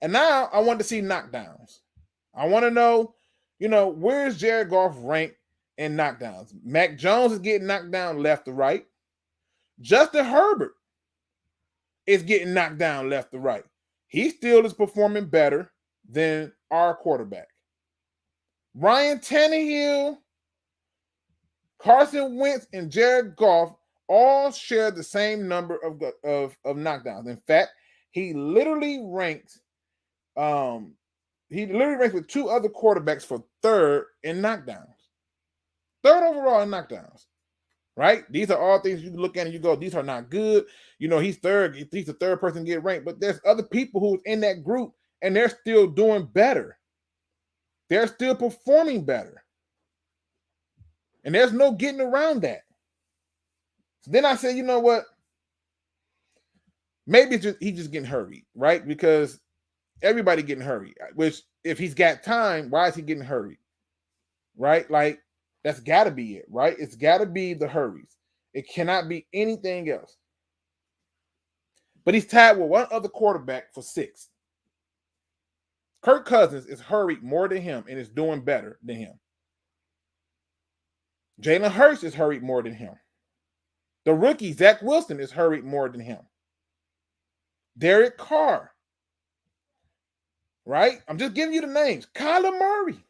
Speaker 1: And now I want to see knockdowns. I want to know, where's Jared Goff ranked in knockdowns? Mac Jones is getting knocked down left to right. Justin Herbert is getting knocked down left to right. He still is performing better than our quarterback. Ryan Tannehill, Carson Wentz, and Jared Goff all share the same number of knockdowns. In fact, he literally ranks with two other quarterbacks for third in knockdowns. Third overall in knockdowns. Right? These are all things you can look at and you go, these are not good. He's third. He's the third person to get ranked. But there's other people who's in that group and they're still doing better. They're still performing better. And there's no getting around that. So then I said, you know what? Maybe he's just getting hurried, right? Because everybody getting hurried. Which, if he's got time, why is he getting hurried? Right? Like, that's got to be it, right? It's got to be the hurries. It cannot be anything else. But he's tied with one other quarterback for 6th. Kirk Cousins is hurried more than him and is doing better than him. Jalen Hurts is hurried more than him. The rookie, Zach Wilson, is hurried more than him. Derek Carr. Right? I'm just giving you the names. Kyler Murray.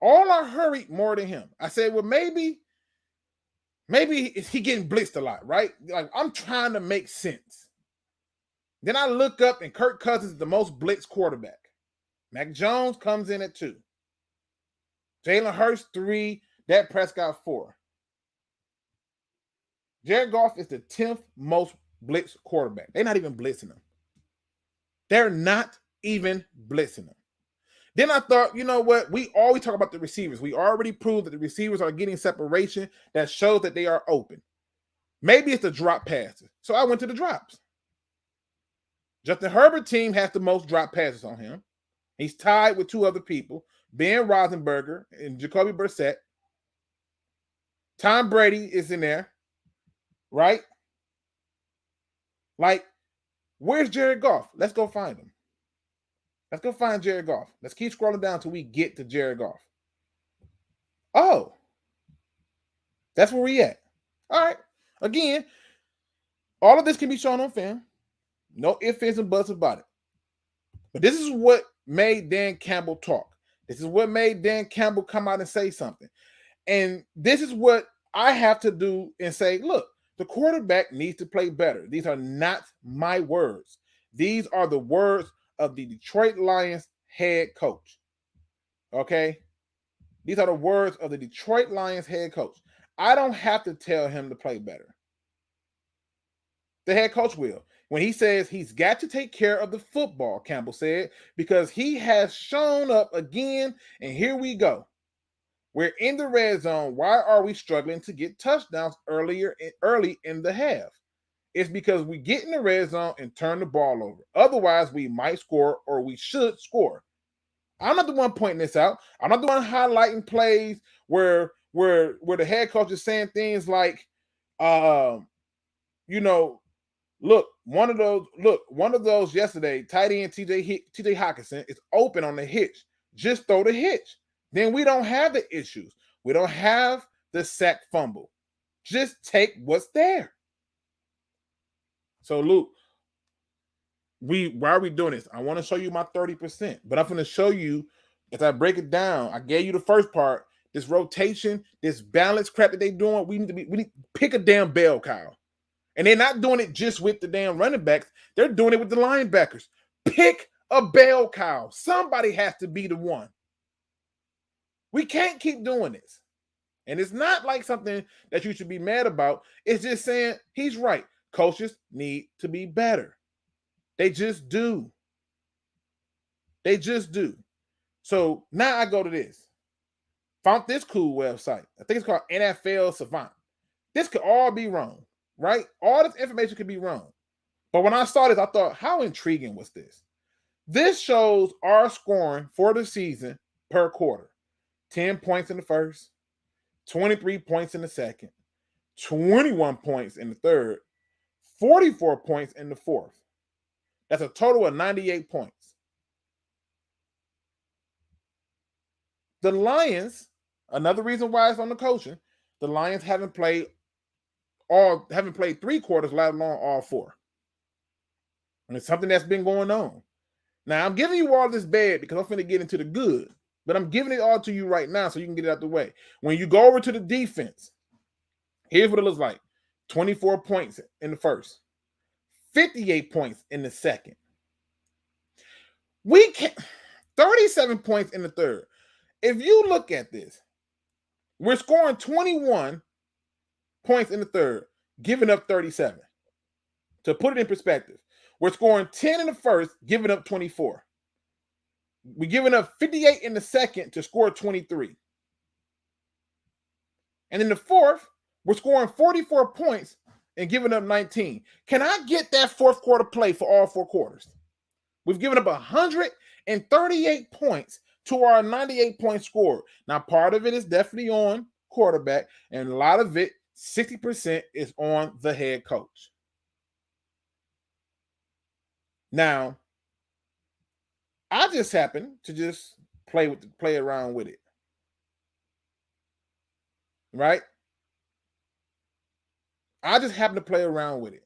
Speaker 1: All are hurried more than him. I said, well, maybe he getting blitzed a lot, right? Like, I'm trying to make sense. Then I look up and Kirk Cousins is the most blitzed quarterback. Mac Jones comes in at 2. Jalen Hurts 3. Dak Prescott 4. Jared Goff is the 10th most blitzed quarterback. They're not even blitzing him. They're not even blitzing him. Then I thought, you know what? We always talk about the receivers. We already proved that the receivers are getting separation that shows that they are open. Maybe it's the drop passes. So I went to the drops. Justin Herbert's team has the most drop passes on him. He's tied with 2 other people, Ben Roethlisberger and Jacoby Brissett. Tom Brady is in there, right? Like, where's Jared Goff? Let's go find him. Let's go find Jared Goff. Let's keep scrolling down until we get to Jared Goff. Oh, that's where we at. All right. Again, all of this can be shown on film. No ifs, ands, and buts about it. But this is what made Dan Campbell talk. This is what made Dan Campbell come out and say something. And this is what I have to do and say, look, the quarterback needs to play better. These are not my words. These are the words of the Detroit Lions head coach. Okay? These are the words of the Detroit Lions head coach. I don't have to tell him to play better. The head coach will. When he says he's got to take care of the football, Campbell said, because he has shown up again, and here we go. We're in the red zone. Why are we struggling to get touchdowns early in the half? It's because we get in the red zone and turn the ball over. Otherwise, we might score or we should score. I'm not the one pointing this out. I'm not the one highlighting plays where the head coach is saying things like, look, one of those yesterday, tight end TJ Hockenson is open on the hitch. Just throw the hitch. Then we don't have the issues. We don't have the sack fumble. Just take what's there. So, Luke, why are we doing this? I want to show you my 30%, but I'm going to show you, as I break it down, I gave you the first part, this rotation, this balance crap that they're doing, we need to pick a damn bell cow. And they're not doing it just with the damn running backs. They're doing it with the linebackers. Pick a bell cow. Somebody has to be the one. We can't keep doing this. And it's not like something that you should be mad about. It's just saying he's right. Coaches need to be better. They just do. They just do. So now I go to this. Found this cool website. I think it's called NFL Savant. This could all be wrong. Right? All this information could be wrong. But when I saw this, I thought, how intriguing was this? This shows our scoring for the season per quarter. 10 points in the first, 23 points in the second, 21 points in the third, 44 points in the fourth. That's a total of 98 points. The Lions, another reason why it's on the coaching, the Lions haven't played 3 quarters, let alone all 4. And it's something that's been going on. Now, I'm giving you all this bad because I'm finna get into the good, but I'm giving it all to you right now so you can get it out the way. When you go over to the defense, here's what it looks like. 24 points in the first, 58 points in the second. 37 points in the third. If you look at this, we're scoring 21 points in the third, giving up 37. To put it in perspective, we're scoring 10 in the first, giving up 24. We're giving up 58 in the second to score 23. And in the fourth, we're scoring 44 points and giving up 19. Can I get that fourth quarter play for all 4 quarters? We've given up 138 points to our 98-point score. Now, part of it is definitely on quarterback, and a lot of it, 60%, is on the head coach. Now, I just happen to just play around with it. Right? I just happen to play around with it.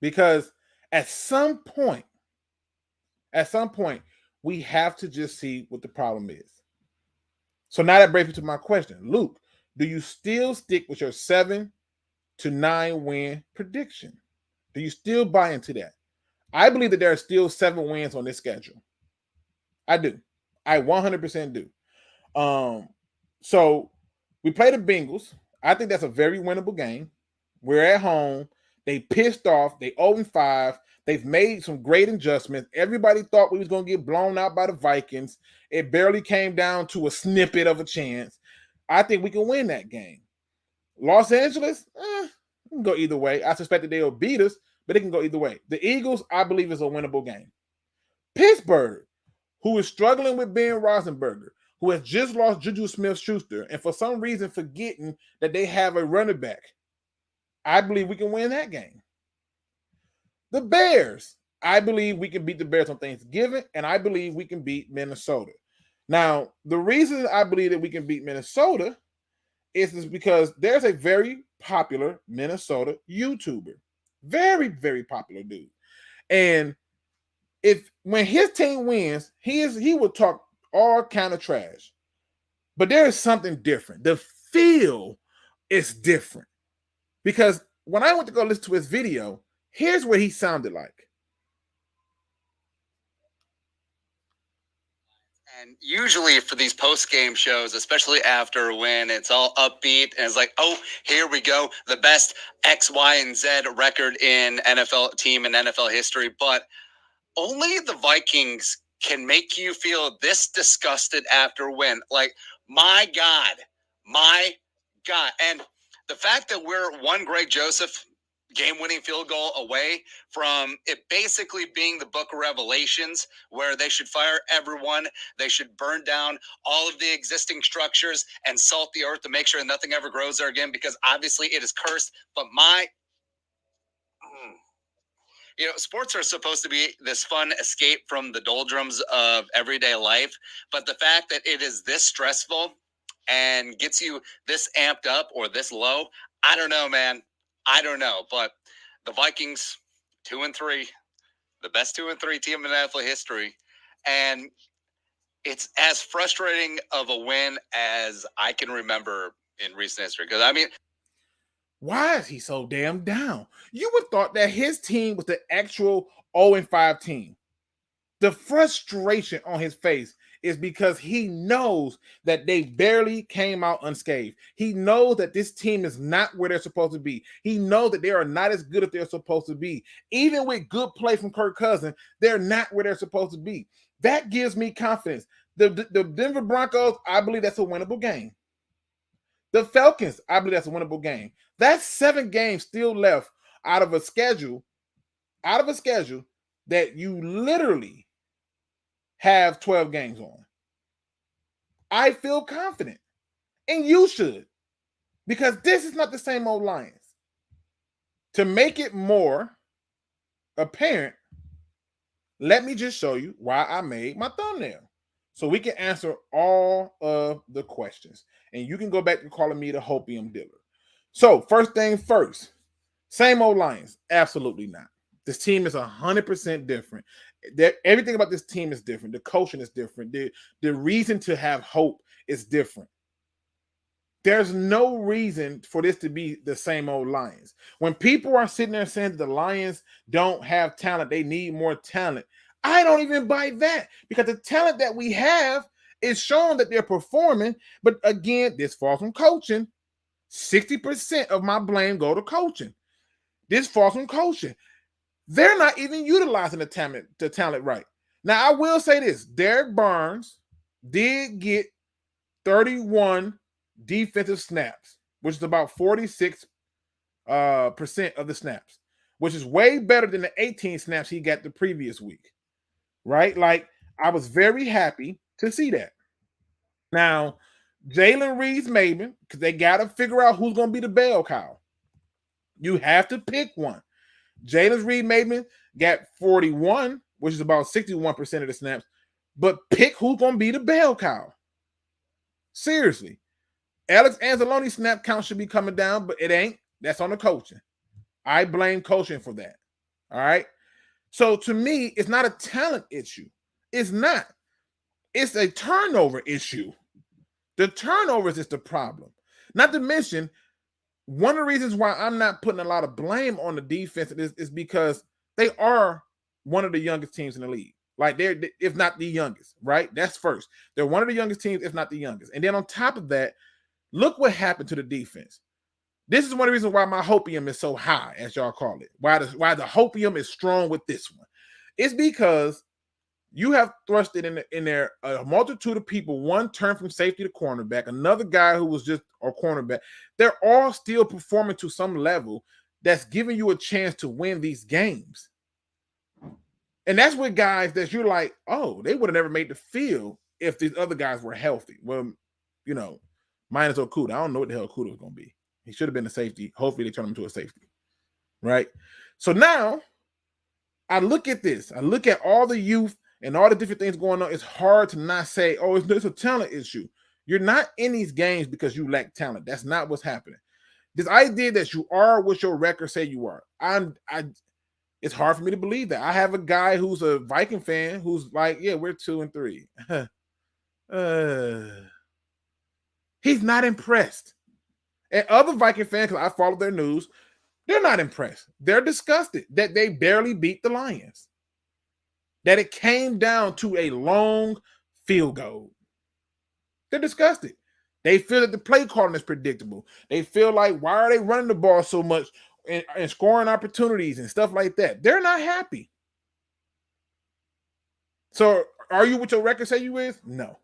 Speaker 1: Because at some point, we have to just see what the problem is. So now that brings me to my question. Luke, do you still stick with your 7 to 9 win prediction? Do you still buy into that? I believe that there are still 7 wins on this schedule. I do. I 100% do. So we play the Bengals. I think that's a very winnable game. We're at home. They pissed off. They 0-5. They've made some great adjustments. Everybody thought we was going to get blown out by the Vikings. It barely came down to a snippet of a chance. I think we can win that game. Los Angeles, it can go either way. I suspect that they'll beat us, but it can go either way. The Eagles, I believe, is a winnable game. Pittsburgh, who is struggling with Ben Roethlisberger, who has just lost Juju Smith-Schuster, and for some reason forgetting that they have a running back, I believe we can win that game. The Bears, I believe we can beat the Bears on Thanksgiving, and I believe we can beat Minnesota. Now, the reason I believe that we can beat Minnesota is because there's a very popular Minnesota YouTuber. Very, very popular dude. And when his team wins, he will talk all kind of trash. But there is something different. The feel is different. Because when I went to go listen to his video, here's what he sounded like.
Speaker 2: And usually for these post-game shows, especially after a win, it's all upbeat. And it's like, oh, here we go. The best X, Y, and Z record in NFL team in NFL history. But only the Vikings can make you feel this disgusted after a win. Like, my God. And the fact that we're one Greg Joseph game-winning field goal away from it basically being the book of Revelations, where they should fire everyone, they should burn down all of the existing structures and salt the earth to make sure nothing ever grows there again, because obviously it is cursed. But sports are supposed to be this fun escape from the doldrums of everyday life, but the fact that it is this stressful and gets you this amped up or this low, I don't know, man. I don't know, but the Vikings, 2-3, the best 2-3 team in NFL history, and it's as frustrating of a win as I can remember in recent history. Because, I mean,
Speaker 1: why is he so damn down? You would have thought that his team was the actual 0-5 team. The frustration on his face is because he knows that they barely came out unscathed. He knows that this team is not where they're supposed to be. He knows that they are not as good as they're supposed to be. Even with good play from Kirk Cousins, they're not where they're supposed to be. That gives me confidence. The Denver Broncos, I believe that's a winnable game. The Falcons, I believe that's a winnable game. That's 7 games still left out of a schedule that you literally have 12 games on. I feel confident, and you should, because this is not the same old Lions. To make it more apparent, let me just show you why I made my thumbnail, so we can answer all of the questions. And you can go back to calling me the hopium dealer. So first thing first, same old Lions? Absolutely not. This team is 100% different. Everything about this team is different. The coaching is different. The reason to have hope is different. There's no reason for this to be the same old Lions. When people are sitting there saying that the Lions don't have talent, they need more talent, I don't even buy that, because the talent that we have is showing that they're performing. But again, this falls from coaching. 60% of my blame go to coaching. This falls from coaching. They're not even utilizing the talent right. Now, I will say this. Derek Barnes did get 31 defensive snaps, which is about 46% of the snaps, which is way better than the 18 snaps he got the previous week, right? Like, I was very happy to see that. Now, Jalen Reeves-Maybin, because they got to figure out who's going to be the bell cow. You have to pick one. Jalen Reeves-Maybin got 41, which is about 61% of the snaps, but pick who's going to be the bell cow. Seriously. Alex Anzalone's snap count should be coming down, but it ain't. That's on the coaching. I blame coaching for that. All right? So to me, it's not a talent issue. It's not. It's a turnover issue. The turnovers is the problem. Not to mention, one of the reasons why I'm not putting a lot of blame on the defense is because they are one of the youngest teams in the league. Like, they're, if not the youngest, right? That's first. They're one of the youngest teams, if not the youngest. And then on top of that, look what happened to the defense. This is one of the reasons why my hopium is so high, as y'all call it. Why the hopium is strong with this one. It's because you have thrusted in there a multitude of people. One turned from safety to cornerback. Another guy who was just a cornerback. They're all still performing to some level that's giving you a chance to win these games. And that's with guys that you're like, oh, they would have never made the field if these other guys were healthy. Well, you know, minus Okuda. I don't know what the hell Okuda was going to be. He should have been a safety. Hopefully they turn him into a safety. Right? So now I look at this. I look at all the youth and all the different things going on. It's hard to not say, oh, it's a talent issue. You're not in these games because you lack talent. That's not what's happening. This idea that you are what your record say you are. It's hard for me to believe that. I have a guy who's a Viking fan who's like, yeah, we're 2-3. He's not impressed. And other Viking fans, because I follow their news, they're not impressed. They're disgusted that they barely beat the Lions. That it came down to a long field goal. They're disgusted. They feel that the play calling is predictable. They feel like, why are they running the ball so much and scoring opportunities and stuff like that? They're not happy. So are you what your record say you is? No.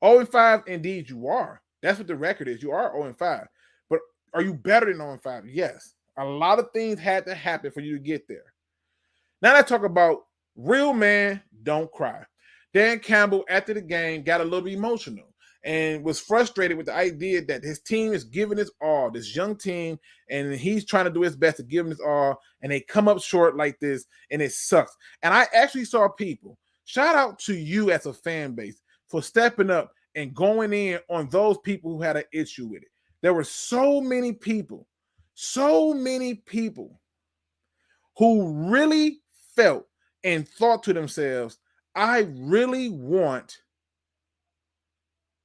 Speaker 1: 0-5, indeed you are. That's what the record is. You are 0-5. But are you better than 0-5? Yes. A lot of things had to happen for you to get there. Now let's talk about real man don't cry. Dan Campbell, after the game, got a little emotional and was frustrated with the idea that his team is giving his all, this young team, and he's trying to do his best to give him his all, and they come up short like this, and it sucks. And I actually saw people, shout out to you as a fan base for stepping up and going in on those people who had an issue with it. There were so many people who really felt and thought to themselves, I really want,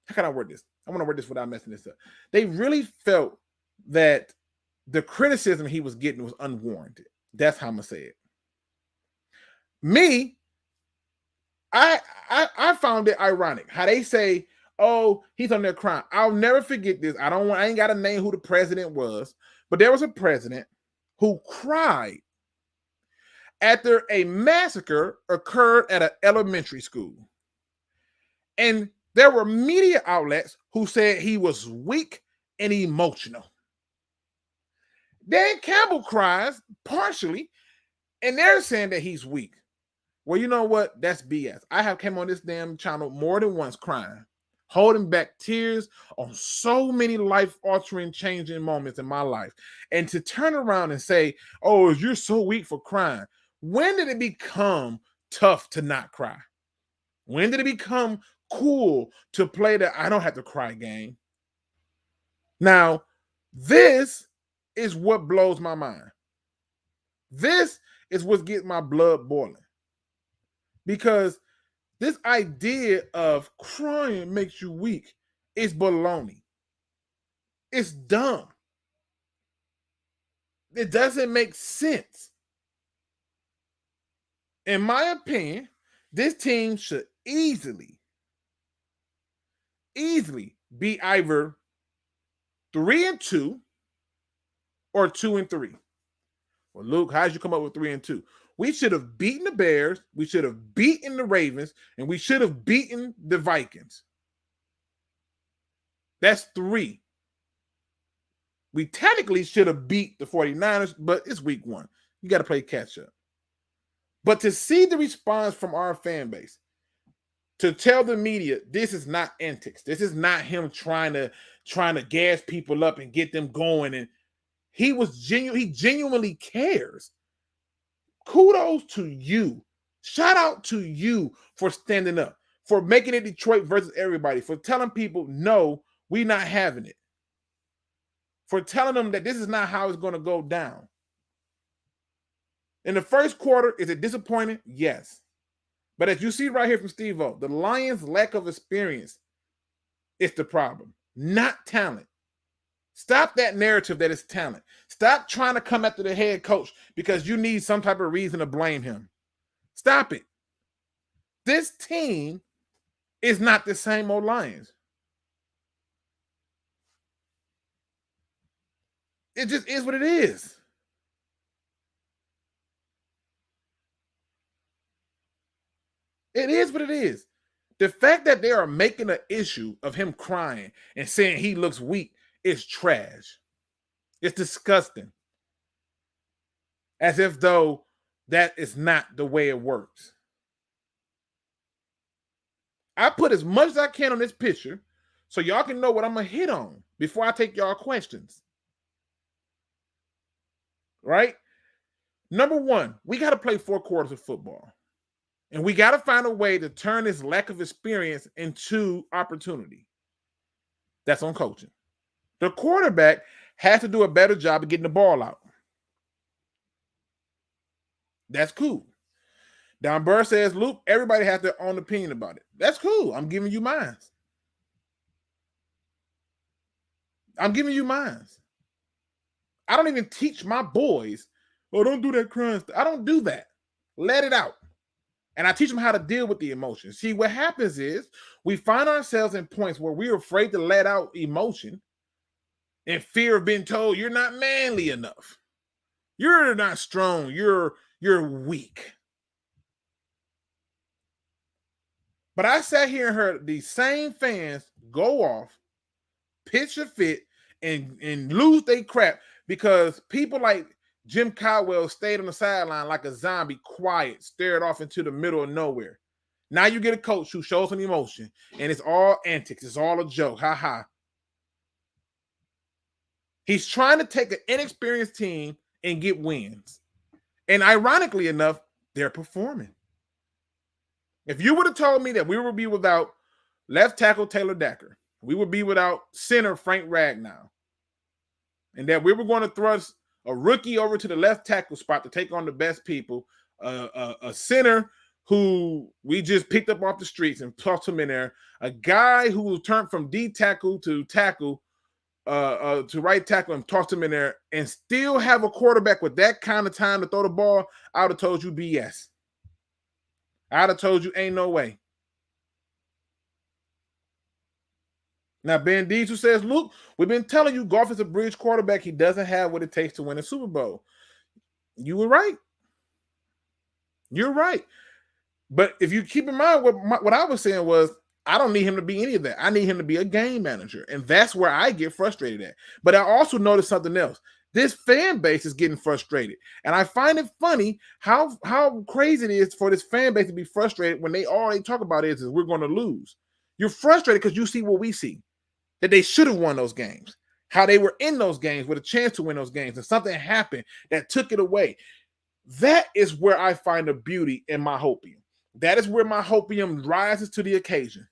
Speaker 1: how can I word this? I want to word this without messing this up. They really felt that the criticism he was getting was unwarranted. That's how I'm going to say it. Me, I found it ironic how they say, oh, he's on there crying. I'll never forget this. I ain't got to name who the president was, but there was a president who cried after a massacre occurred at an elementary school. And there were media outlets who said he was weak and emotional. Dan Campbell cries partially, and they're saying that he's weak. Well, you know what? That's BS. I have came on this damn channel more than once crying, holding back tears on so many life-altering, changing moments in my life. And to turn around and say, oh, you're so weak for crying. When did it become tough to not cry? When did it become cool to play that I don't have to cry game? Now, this is what blows my mind. This is what gets my blood boiling. Because this idea of crying makes you weak is baloney. It's dumb. It doesn't make sense. In my opinion, this team should easily be either 3-2 or 2-3. Well, Luke, how did you come up with 3-2? We should have beaten the Bears, we should have beaten the Ravens, and we should have beaten the Vikings. That's 3. We technically should have beat the 49ers, but it's week 1. You got to play catch up. But to see the response from our fan base, to tell the media this is not antics, this is not him trying to gas people up and get them going, and he genuinely cares. Kudos to you. Shout out to you for standing up, for making it Detroit versus everybody, for telling people, no, we're not having it. For telling them that this is not how it's going to go down. In the first quarter, is it disappointing? Yes. But as you see right here from Steve-O, the Lions' lack of experience is the problem, not talent. Stop that narrative that it's talent. Stop trying to come after the head coach because you need some type of reason to blame him. Stop it. This team is not the same old Lions. It just is what it is. It is what it is. The fact that they are making an issue of him crying and saying he looks weak is trash. It's disgusting. As if though that is not the way it works. I put as much as I can on this picture so y'all can know what I'm going to hit on before I take y'all questions. Right? Number one, we got to play 4 quarters of football. And we got to find a way to turn this lack of experience into opportunity. That's on coaching. The quarterback has to do a better job of getting the ball out. That's cool. Don Burr says, Luke, everybody has their own opinion about it. That's cool. I'm giving you mine. I don't even teach my boys, oh, don't do that crying stuff. I don't do that. Let it out. And I teach them how to deal with the emotions. See, what happens is we find ourselves in points where we're afraid to let out emotion in fear of being told you're not manly enough. You're not strong. You're weak. But I sat here and heard these same fans go off, pitch a fit, and lose their crap because people like Jim Caldwell stayed on the sideline like a zombie, quiet, stared off into the middle of nowhere. Now you get a coach who shows some emotion, and it's all antics. It's all a joke. Ha ha. He's trying to take an inexperienced team and get wins. And ironically enough, they're performing. If you would have told me that we would be without left tackle Taylor Decker, we would be without center Frank Ragnow, and that we were going to thrust a rookie over to the left tackle spot to take on the best people, a center who we just picked up off the streets and tossed him in there, a guy who turned from D tackle to right tackle and tossed him in there, and still have a quarterback with that kind of time to throw the ball, I would have told you BS. I'd have told you ain't no way. Now, Ben Diesel says, Luke, we've been telling you Goff is a bridge quarterback. He doesn't have what it takes to win a Super Bowl. You were right. You're right. But if you keep in mind what I was saying was, I don't need him to be any of that. I need him to be a game manager. And that's where I get frustrated at. But I also noticed something else. This fan base is getting frustrated. And I find it funny how crazy it is for this fan base to be frustrated when all they talk about is we're going to lose. You're frustrated because you see what we see, that they should have won those games, how they were in those games with a chance to win those games, and something happened that took it away. That is where I find the beauty in my hopium. That is where my hopium rises to the occasion.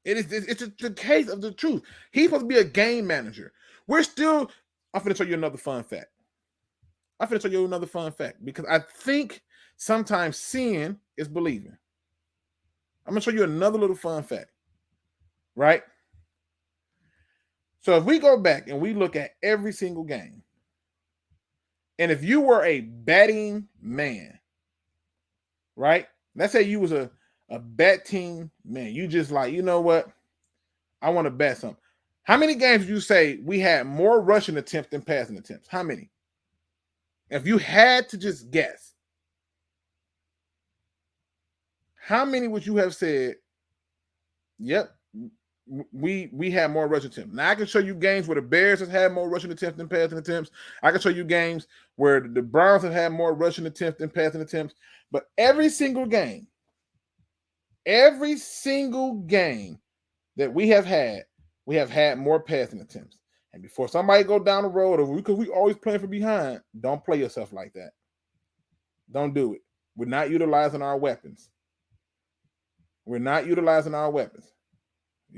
Speaker 1: It's the case of the truth. He's supposed to be a game manager. I'm going to show you another fun fact. Because I think sometimes seeing is believing. I'm going to show you another little fun fact. Right? So if we go back and we look at every single game, and if you were a betting man, right? Let's say you was a betting man. You just like, you know what? I want to bet something. How many games did you say we had more rushing attempts than passing attempts? How many? If you had to just guess, how many would you have said, yep, we had more rushing attempts? Now, I can show you games where the Bears have had more rushing attempts than passing attempts. I can show you games where the Browns have had more rushing attempts than passing attempts. But every single game that we have had more passing attempts. And before somebody go down the road, or because we always playing from behind, don't play yourself like that. Don't do it. We're not utilizing our weapons. You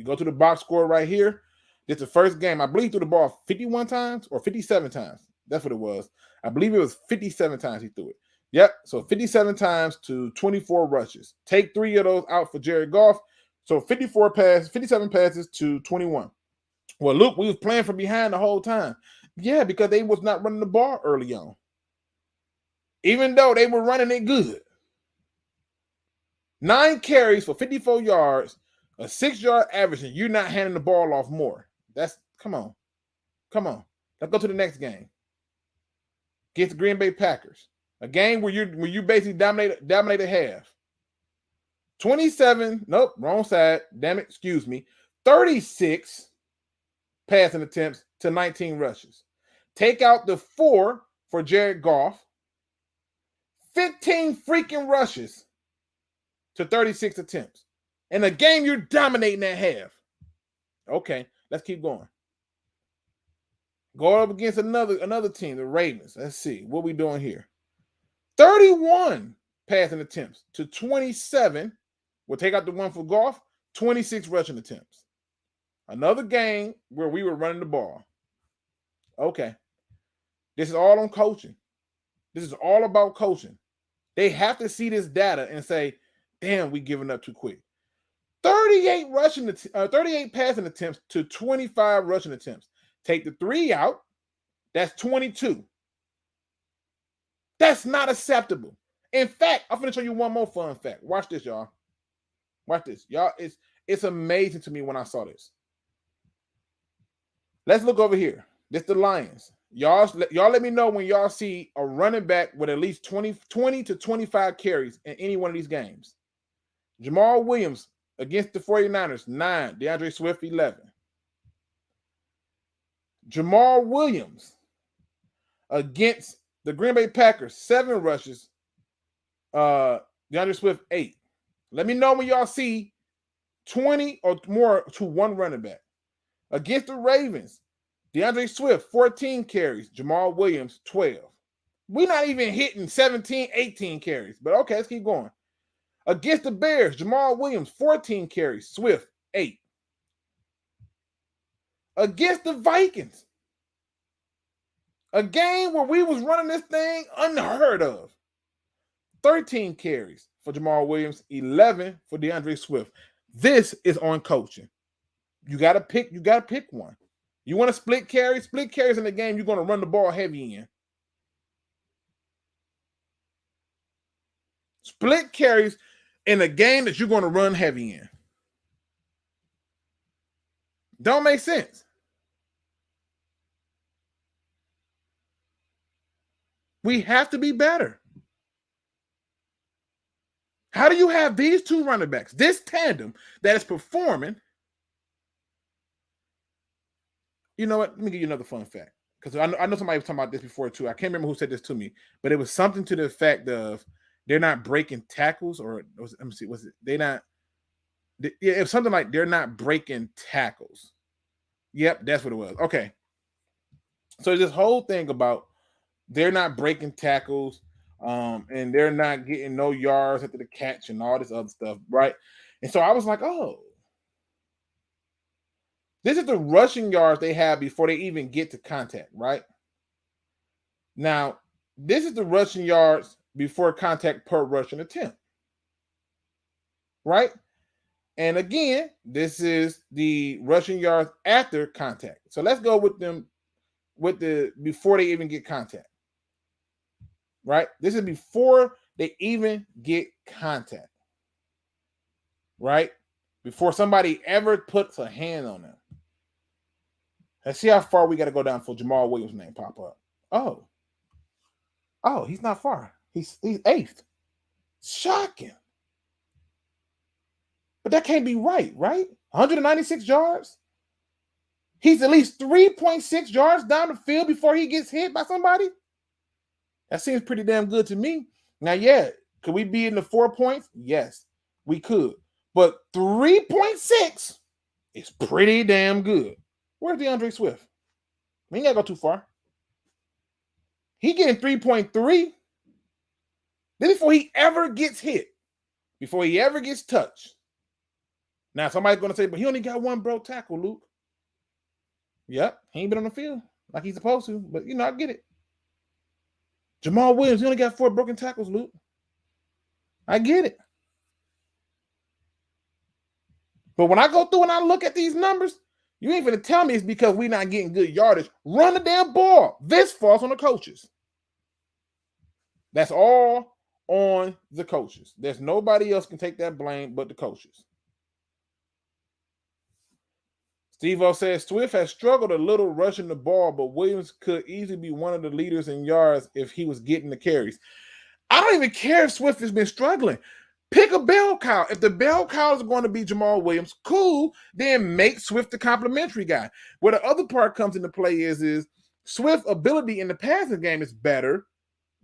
Speaker 1: go to the box score right here. It's the first game. I believe he threw the ball 51 times or 57 times. That's what it was. I believe it was 57 times he threw it. Yep. So 57 times to 24 rushes. Take 3 of those out for Jared Goff. So 57 passes to 21. Well, Luke, we was playing from behind the whole time. Yeah, because they was not running the ball early on. Even though they were running it good. 9 carries for 54 yards, a 6-yard average, and you're not handing the ball off more. Come on. Let's go to the next game. Against the Green Bay Packers. A game where you basically dominated half. 27, nope, wrong side. Damn it, excuse me. 36 passing attempts to 19 rushes. Take out the 4 for Jared Goff. 15 freaking rushes to 36 attempts. In a game you're dominating at half. Okay, let's keep going. Go up against another team, the Ravens. Let's see what we doing here. 31 passing attempts to 27. We'll take out the 1 for Goff. 26 rushing attempts. Another game where we were running the ball. Okay. This is all on coaching. This is all about coaching. They have to see this data and say, damn, we giving up too quick. 38 passing attempts to 25 rushing attempts. Take the 3 out. That's 22. That's not acceptable. In fact, I'm going to show you one more fun fact. Watch this, y'all. Watch this. Y'all, it's amazing to me when I saw this. Let's look over here. This the Lions. Y'all let me know when y'all see a running back with at least 20 to 25 carries in any one of these games. Jamal Williams against the 49ers, 9. DeAndre Swift, 11. Jamal Williams against the Green Bay Packers, 7 rushes. DeAndre Swift, 8. Let me know when y'all see 20 or more to one running back. Against the Ravens, DeAndre Swift, 14 carries. Jamal Williams, 12. We're not even hitting 17, 18 carries. But okay, let's keep going. Against the Bears, Jamal Williams, 14 carries. Swift, 8. Against the Vikings, a game where we was running this thing unheard of. 13 carries for Jamal Williams, 11 for DeAndre Swift. This is on coaching. You gotta pick one. You want to split carries? Split carries in the game you're going to run the ball heavy in. Split carries in a game that you're going to run heavy in. Don't make sense. We have to be better. How do you have these two running backs, this tandem that is performing? You know what? Let me give you another fun fact. Because I know somebody was talking about this before too. I can't remember who said this to me, but it was something to the effect of they're not breaking tackles, or let me see, was it they not? Yeah, it was something like they're not breaking tackles. Yep, that's what it was. Okay. So this whole thing about they're not breaking tackles, and they're not getting no yards after the catch and all this other stuff, right? And so I was like, oh, this is the rushing yards they have before they even get to contact, right? Now, this is the rushing yards before contact per rushing attempt, right? And again, this is the rushing yards after contact. So let's go with them with the before they even get contact, right? This is before they even get contact, right? Before somebody ever puts a hand on them. Let's see how far we got to go down for Jamal Williams' name pop up. Oh, he's not far. He's 8th. Shocking. But that can't be right? 196 yards? He's at least 3.6 yards down the field before he gets hit by somebody? That seems pretty damn good to me. Now, yeah, could we be in the 4 points? Yes, we could. But 3.6 is pretty damn good. Where's DeAndre Swift? We ain't got to go too far. He getting 3.3. Then before he ever gets hit, before he ever gets touched. Now, somebody's going to say, but he only got one broke tackle, Luke. Yep, he ain't been on the field like he's supposed to, but, I get it. Jamal Williams, he only got 4 broken tackles, Luke. I get it. But when I go through and I look at these numbers, you ain't going to tell me it's because we're not getting good yardage. Run the damn ball. This falls on the coaches. That's all on the coaches. There's nobody else can take that blame but the coaches. Steve-O says, Swift has struggled a little rushing the ball, but Williams could easily be one of the leaders in yards if he was getting the carries. I don't even care if Swift has been struggling. Pick a bell cow. If the bell cows are going to be Jamal Williams, cool, then make Swift the complimentary guy. Where the other part comes into play is Swift's ability in the passing game is better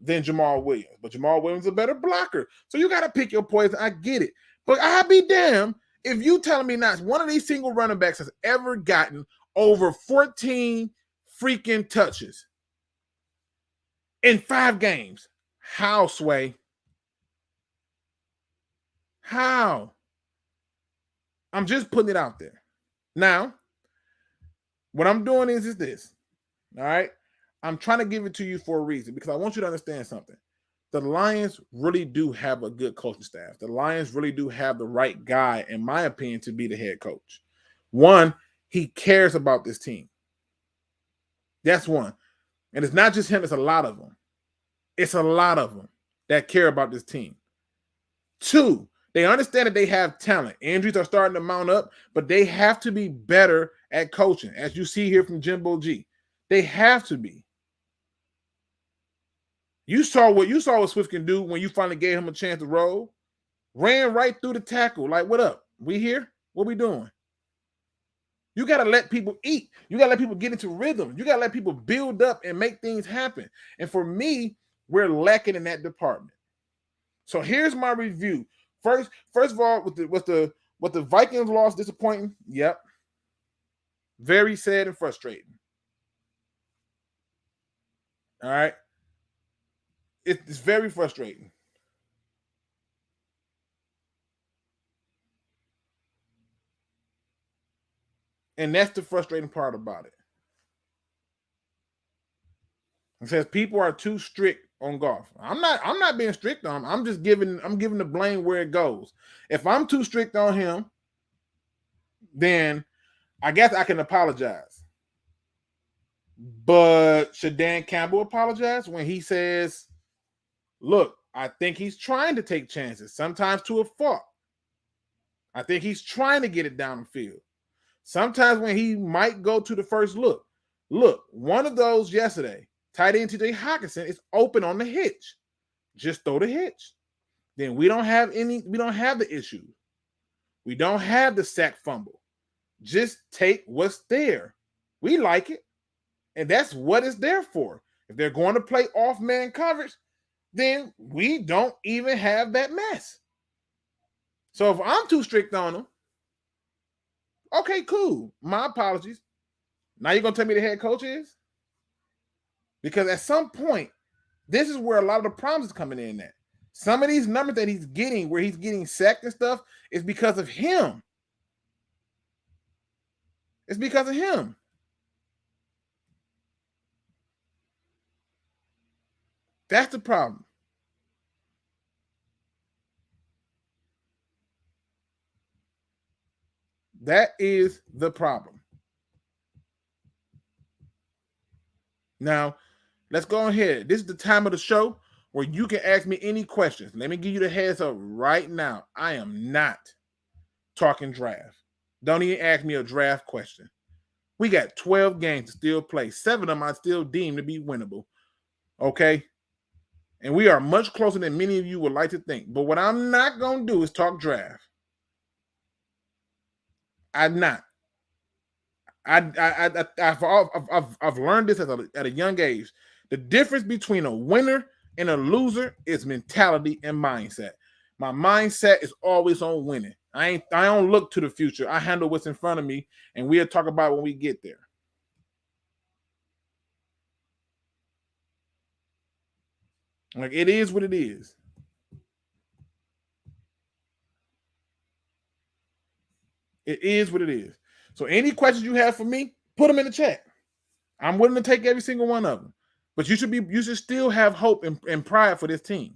Speaker 1: than Jamal Williams. But Jamal Williams is a better blocker. So you got to pick your poison. I get it. But I'll be damned if you telling me not one of these single running backs has ever gotten over 14 freaking touches in 5 games. How, Sway? How? I'm just putting it out there. Now, what I'm doing is this. All right? I'm trying to give it to you for a reason because I want you to understand something. The Lions really do have a good coaching staff. The Lions really do have the right guy, in my opinion, to be the head coach. One, he cares about this team. That's one. And it's not just him, it's a lot of them. It's a lot of them that care about this team. 2, they understand that they have talent. Injuries are starting to mount up, but they have to be better at coaching, as you see here from Jimbo G. They have to be. You saw what Swift can do when you finally gave him a chance to roll. Ran right through the tackle. Like, what up? We here? What we doing? You got to let people eat. You got to let people get into rhythm. You got to let people build up and make things happen. And for me, we're lacking in that department. So here's my review. First of all, with the Vikings loss disappointing. Yep. Very sad and frustrating. All right. It's very frustrating. And that's the frustrating part about it. It says people are too strict on Goff. I'm not being strict on him. I'm giving the blame where it goes. If I'm too strict on him, then I guess I can apologize. But should Dan Campbell apologize when he says, look, I think he's trying to take chances, sometimes to a fault. I think he's trying to get it down the field. Sometimes when he might go to the first look. Look, one of those yesterday, tight end TJ Hawkinson is open on the hitch. Just throw the hitch. then we don't have the issue. We don't have the sack fumble. Just take what's there. We like it. And that's what it's there for. If they're going to play off-man coverage, then we don't even have that mess. So if I'm too strict on them, okay, cool. My apologies. Now you're going to tell me the head coach is? Because at some point, this is where a lot of the problems is coming in at. Some of these numbers that he's getting, where he's getting sacked and stuff, is because of him. It's because of him. That's the problem. That is the problem. Now, let's go ahead. This is the time of the show where you can ask me any questions. Let me give you the heads up right now. I am not talking draft. Don't even ask me a draft question. We got 12 games to still play. 7 of them I still deem to be winnable. Okay? And we are much closer than many of you would like to think. But what I'm not going to do is talk draft. I'm not. I've learned this at a young age. The difference between a winner and a loser is mentality and mindset. My mindset is always on winning. I don't look to the future. I handle what's in front of me, and we'll talk about it when we get there. Like, it is what it is. It is what it is. So any questions you have for me, put them in the chat. I'm willing to take every single one of them. But you should still have hope and pride for this team.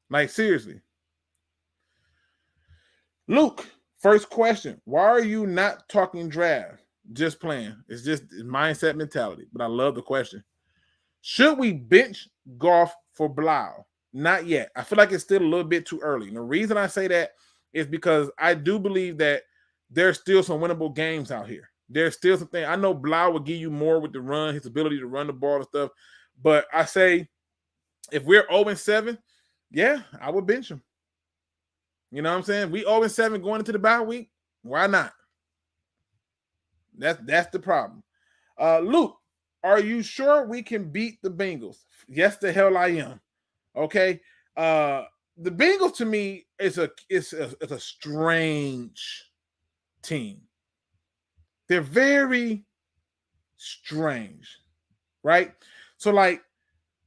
Speaker 1: Like, seriously. Luke, first question. Why are you not talking draft? Just playing. It's just mindset mentality. But I love the question. Should we bench Goff for Blau? Not yet. I feel like it's still a little bit too early. And the reason I say that is because I do believe that there's still some winnable games out here. There's still some things. I know Blau will give you more with the run, his ability to run the ball and stuff. But I say, if we're 0-7, yeah, I would bench him. You know what I'm saying? We 0-7 going into the bye week. Why not? That's the problem. Luke, are you sure we can beat the Bengals? Yes, the hell I am. Okay. The Bengals to me is a strange team. They're very strange, right? So, like,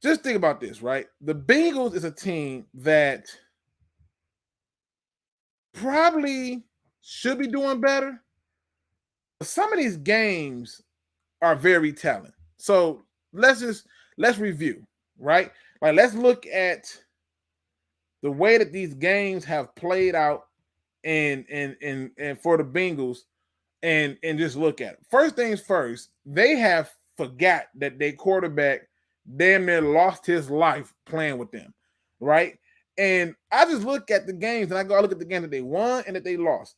Speaker 1: just think about this, right? The Bengals is a team that probably should be doing better. But some of these games are very telling. So let's review, right? Like, let's look at the way that these games have played out and for the Bengals and just look at it. First things first, they have forgot that their quarterback damn near lost his life playing with them, right? And I just look at the games and I look at the game that they won and that they lost.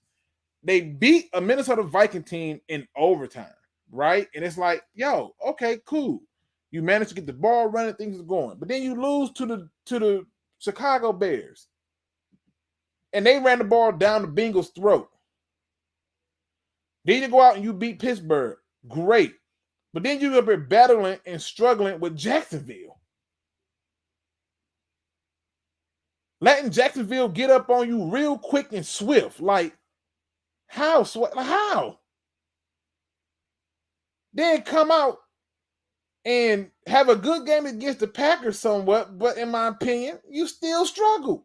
Speaker 1: They beat a Minnesota Viking team in overtime, right? And it's like, yo, okay, cool. You managed to get the ball running, things are going. But then you lose to the Chicago Bears. And they ran the ball down the Bengals' throat. Then you go out and you beat Pittsburgh. Great. But then you're up here battling and struggling with Jacksonville. Letting Jacksonville get up on you real quick and swift. Like, how? How? Then come out and have a good game against the Packers somewhat, but in my opinion, you still struggle.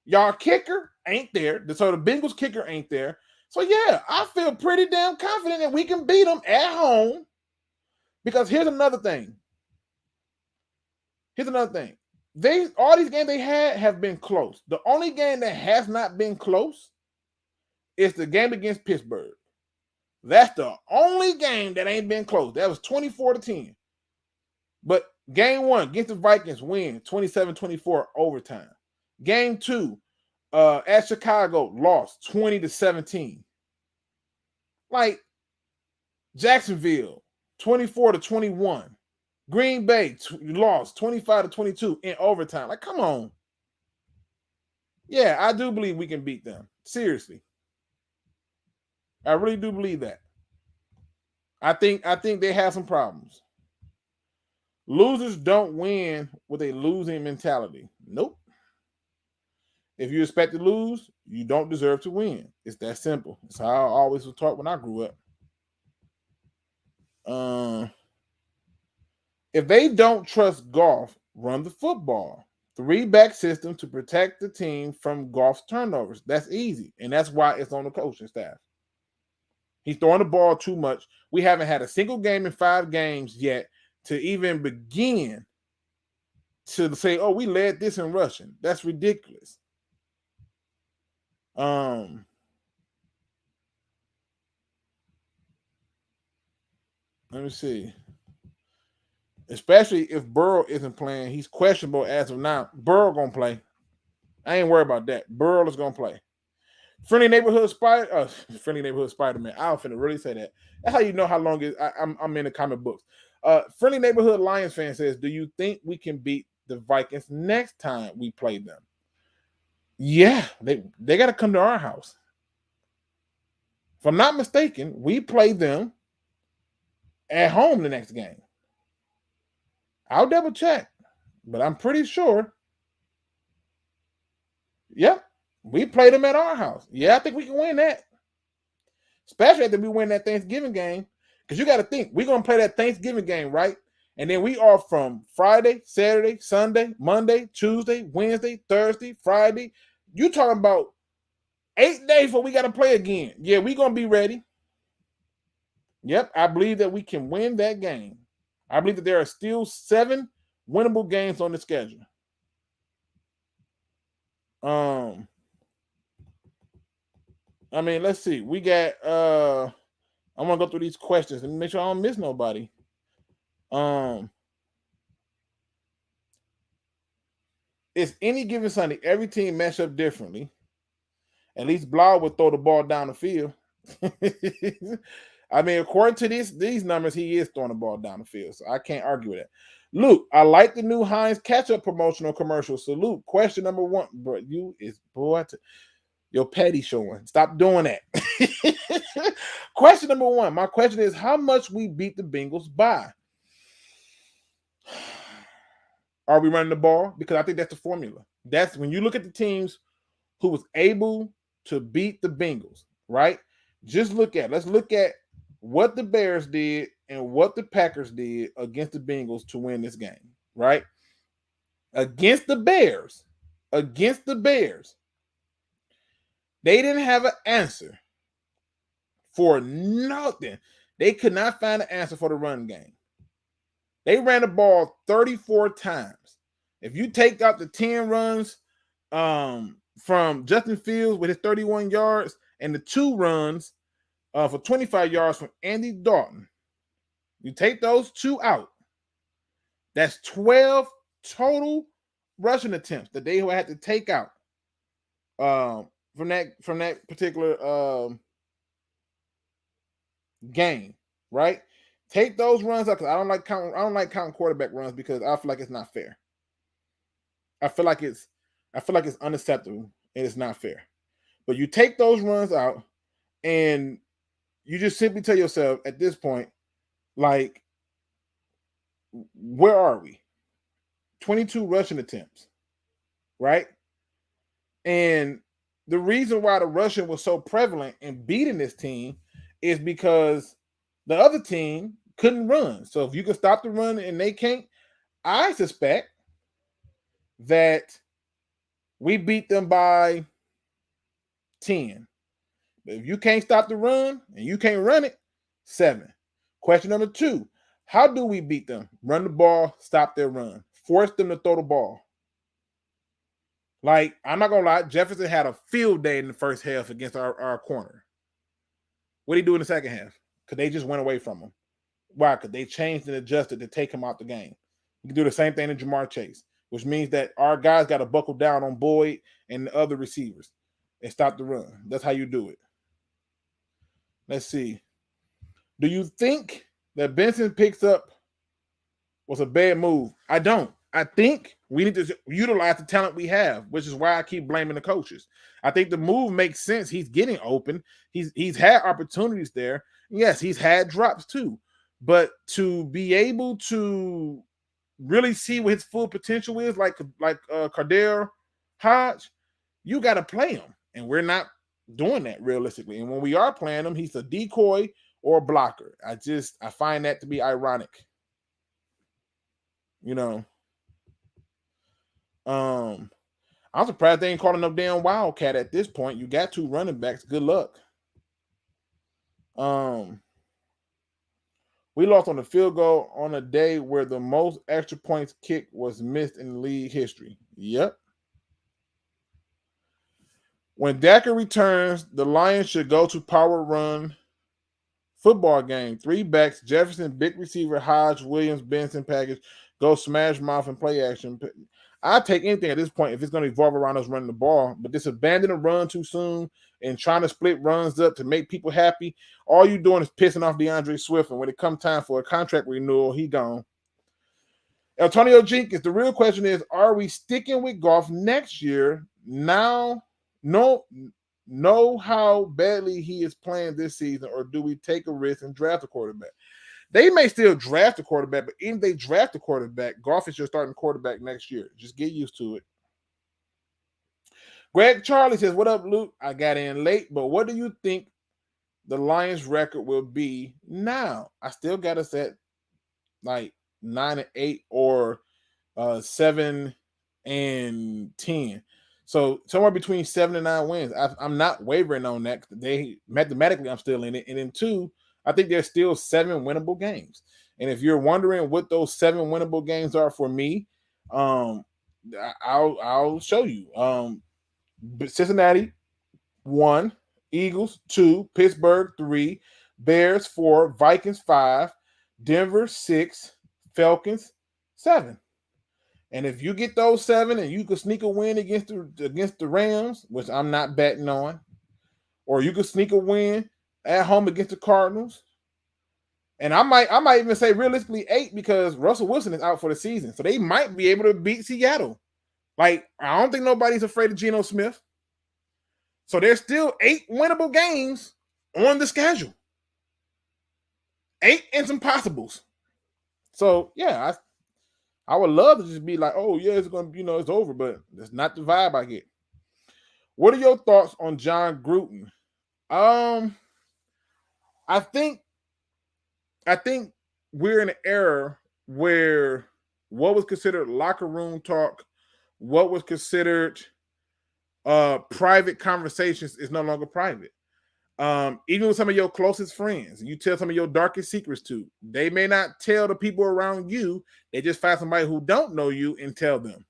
Speaker 1: Y'all kicker ain't there. So the Bengals kicker ain't there. So yeah, I feel pretty damn confident that we can beat them at home. Because here's another thing. All these games they had have been close. The only game that has not been close is the game against Pittsburgh. That's the only game that ain't been close. That was 24-10. But game 1 against the Vikings win 27-24 overtime. Game 2 at Chicago lost 20-17. Like, Jacksonville 24-21. Green Bay lost 25-22 in overtime. Like, come on. Yeah, I do believe we can beat them. Seriously. I really do believe that. I think they have some problems. Losers don't win with a losing mentality. Nope. If you expect to lose, you don't deserve to win. It's that simple. It's how I always was taught when I grew up. If they don't trust Goff, run the football. 3-back system to protect the team from Goff's turnovers. That's easy. And that's why it's on the coaching staff. He's throwing the ball too much. We haven't had a single game in 5 games yet to even begin to say, oh, we led this in rushing. That's ridiculous. Let me see. Especially if Burrow isn't playing, he's questionable as of now. Burrow gonna play. I ain't worried about that. Burrow is gonna play. Friendly neighborhood Spider-Man. I was finna really say that. That's how you know how long I'm in the comic books. Friendly neighborhood Lions fan says, do you think we can beat the Vikings next time we play them? Yeah, they got to come to our house. If I'm not mistaken, we play them at home the next game. I'll double check, but I'm pretty sure. Yep, we play them at our house. Yeah, I think we can win that. Especially after we win that Thanksgiving game. Because you got to think, we're going to play that Thanksgiving game, right? And then we are from Friday, Saturday, Sunday, Monday, Tuesday, Wednesday, Thursday, Friday. You talking about 8 days before we got to play again. Yeah, we're going to be ready. Yep, I believe that we can win that game. I believe that there are still 7 winnable games on the schedule. I mean, let's see. We got I'm gonna go through these questions and make sure I don't miss nobody. It's any given Sunday, every team match up differently. At least Blau would throw the ball down the field. I mean, according to these numbers, he is throwing the ball down the field, so I can't argue with that. Luke, I like the new Heinz ketchup promotional commercial. So, Luke, question number 1, bro, your petty showing. Stop doing that. Question number 1. My question is how much we beat the Bengals by. Are we running the ball? Because I think that's the formula. That's when you look at the teams who was able to beat the Bengals, right? Let's look at what the Bears did and what the Packers did against the Bengals to win this game, right? Against the Bears, they didn't have an answer for nothing. They could not find an answer for the run game. They ran the ball 34 times. If you take out the 10 runs from Justin Fields with his 31 yards and the 2 runs for 25 yards from Andy Dalton, you take those 2 out, that's 12 total rushing attempts that they had to take out from that particular game, right? Take those runs out because I don't like counting quarterback runs because I feel like it's not fair. I feel like it's unacceptable and it's not fair. But you take those runs out and you just simply tell yourself at this point, like, where are we? 22 rushing attempts, right? And the reason why the rushing was so prevalent in beating this team is because the other team couldn't run. So if you can stop the run and they can't, I suspect that we beat them by 10. But if you can't stop the run and you can't run it, 7. Question number 2, how do we beat them? Run the ball, stop their run. Force them to throw the ball. Like, I'm not going to lie, Jefferson had a field day in the first half against our corner. What did he do in the second half? Because they just went away from him. Why? Because they changed and adjusted to take him out the game. You can do the same thing to Jamar Chase, which means that our guys got to buckle down on Boyd and the other receivers and stop the run. That's how you do it. Let's see. Do you think that Benson picks up was a bad move. I don't. I think we need to utilize the talent we have, which is why I keep blaming the coaches. I think the move makes sense. He's getting open. He's had opportunities there. Yes, he's had drops too. But to be able to really see what his full potential is, like Cardell Hodge, you got to play him. And we're not doing that realistically. And when we are playing him, he's a decoy or a blocker. I find that to be ironic. You know, I'm surprised they ain't calling no damn Wildcat at this point. You got 2 running backs. Good luck. We lost on the field goal on a day where the most extra points kicked was missed in league history. Yep. When Dacker returns, the Lions should go to power run football game. 3 backs, Jefferson, big receiver, Hodge, Williams, Benson package, go smash mouth and play action. I'd take anything at this point if it's going to evolve around us running the ball, but this abandoning run too soon and trying to split runs up to make people happy, all you doing is pissing off DeAndre Swift, and when it comes time for a contract renewal, he gone. Antonio Jenkins, the real question is, are we sticking with Goff next year? Now, know how badly he is playing this season, or do we take a risk and draft a quarterback? They may still draft a quarterback, but even if they draft a quarterback, Goff is your starting quarterback next year. Just get used to it. Greg Charlie says, what up, Luke? I got in late, but what do you think the Lions record will be now? I still got us at like 9-8 or 7-10. So somewhere between 7 and 9 wins. I'm not wavering on that. Mathematically, I'm still in it. And then 2, I think there's still 7 winnable games. And if you're wondering what those 7 winnable games are for me, I'll show you. Cincinnati 1, Eagles 2, Pittsburgh 3, Bears 4, Vikings 5, Denver 6, Falcons 7. And if you get those 7 and you could sneak a win against the Rams, which I'm not betting on, or you could sneak a win at home against the Cardinals, and I might even say realistically 8 because Russell Wilson is out for the season, so they might be able to beat Seattle. Like, I don't think nobody's afraid of Geno Smith. So there's still 8 winnable games on the schedule. 8 and some possibles. So yeah, I would love to just be like, oh yeah, it's gonna, it's over, but that's not the vibe I get. What are your thoughts on John Gruden? I think we're in an era where what was considered locker room talk, what was considered private conversations is no longer private. Even with some of your closest friends, you tell some of your darkest secrets to, they may not tell the people around you. They just find somebody who don't know you and tell them.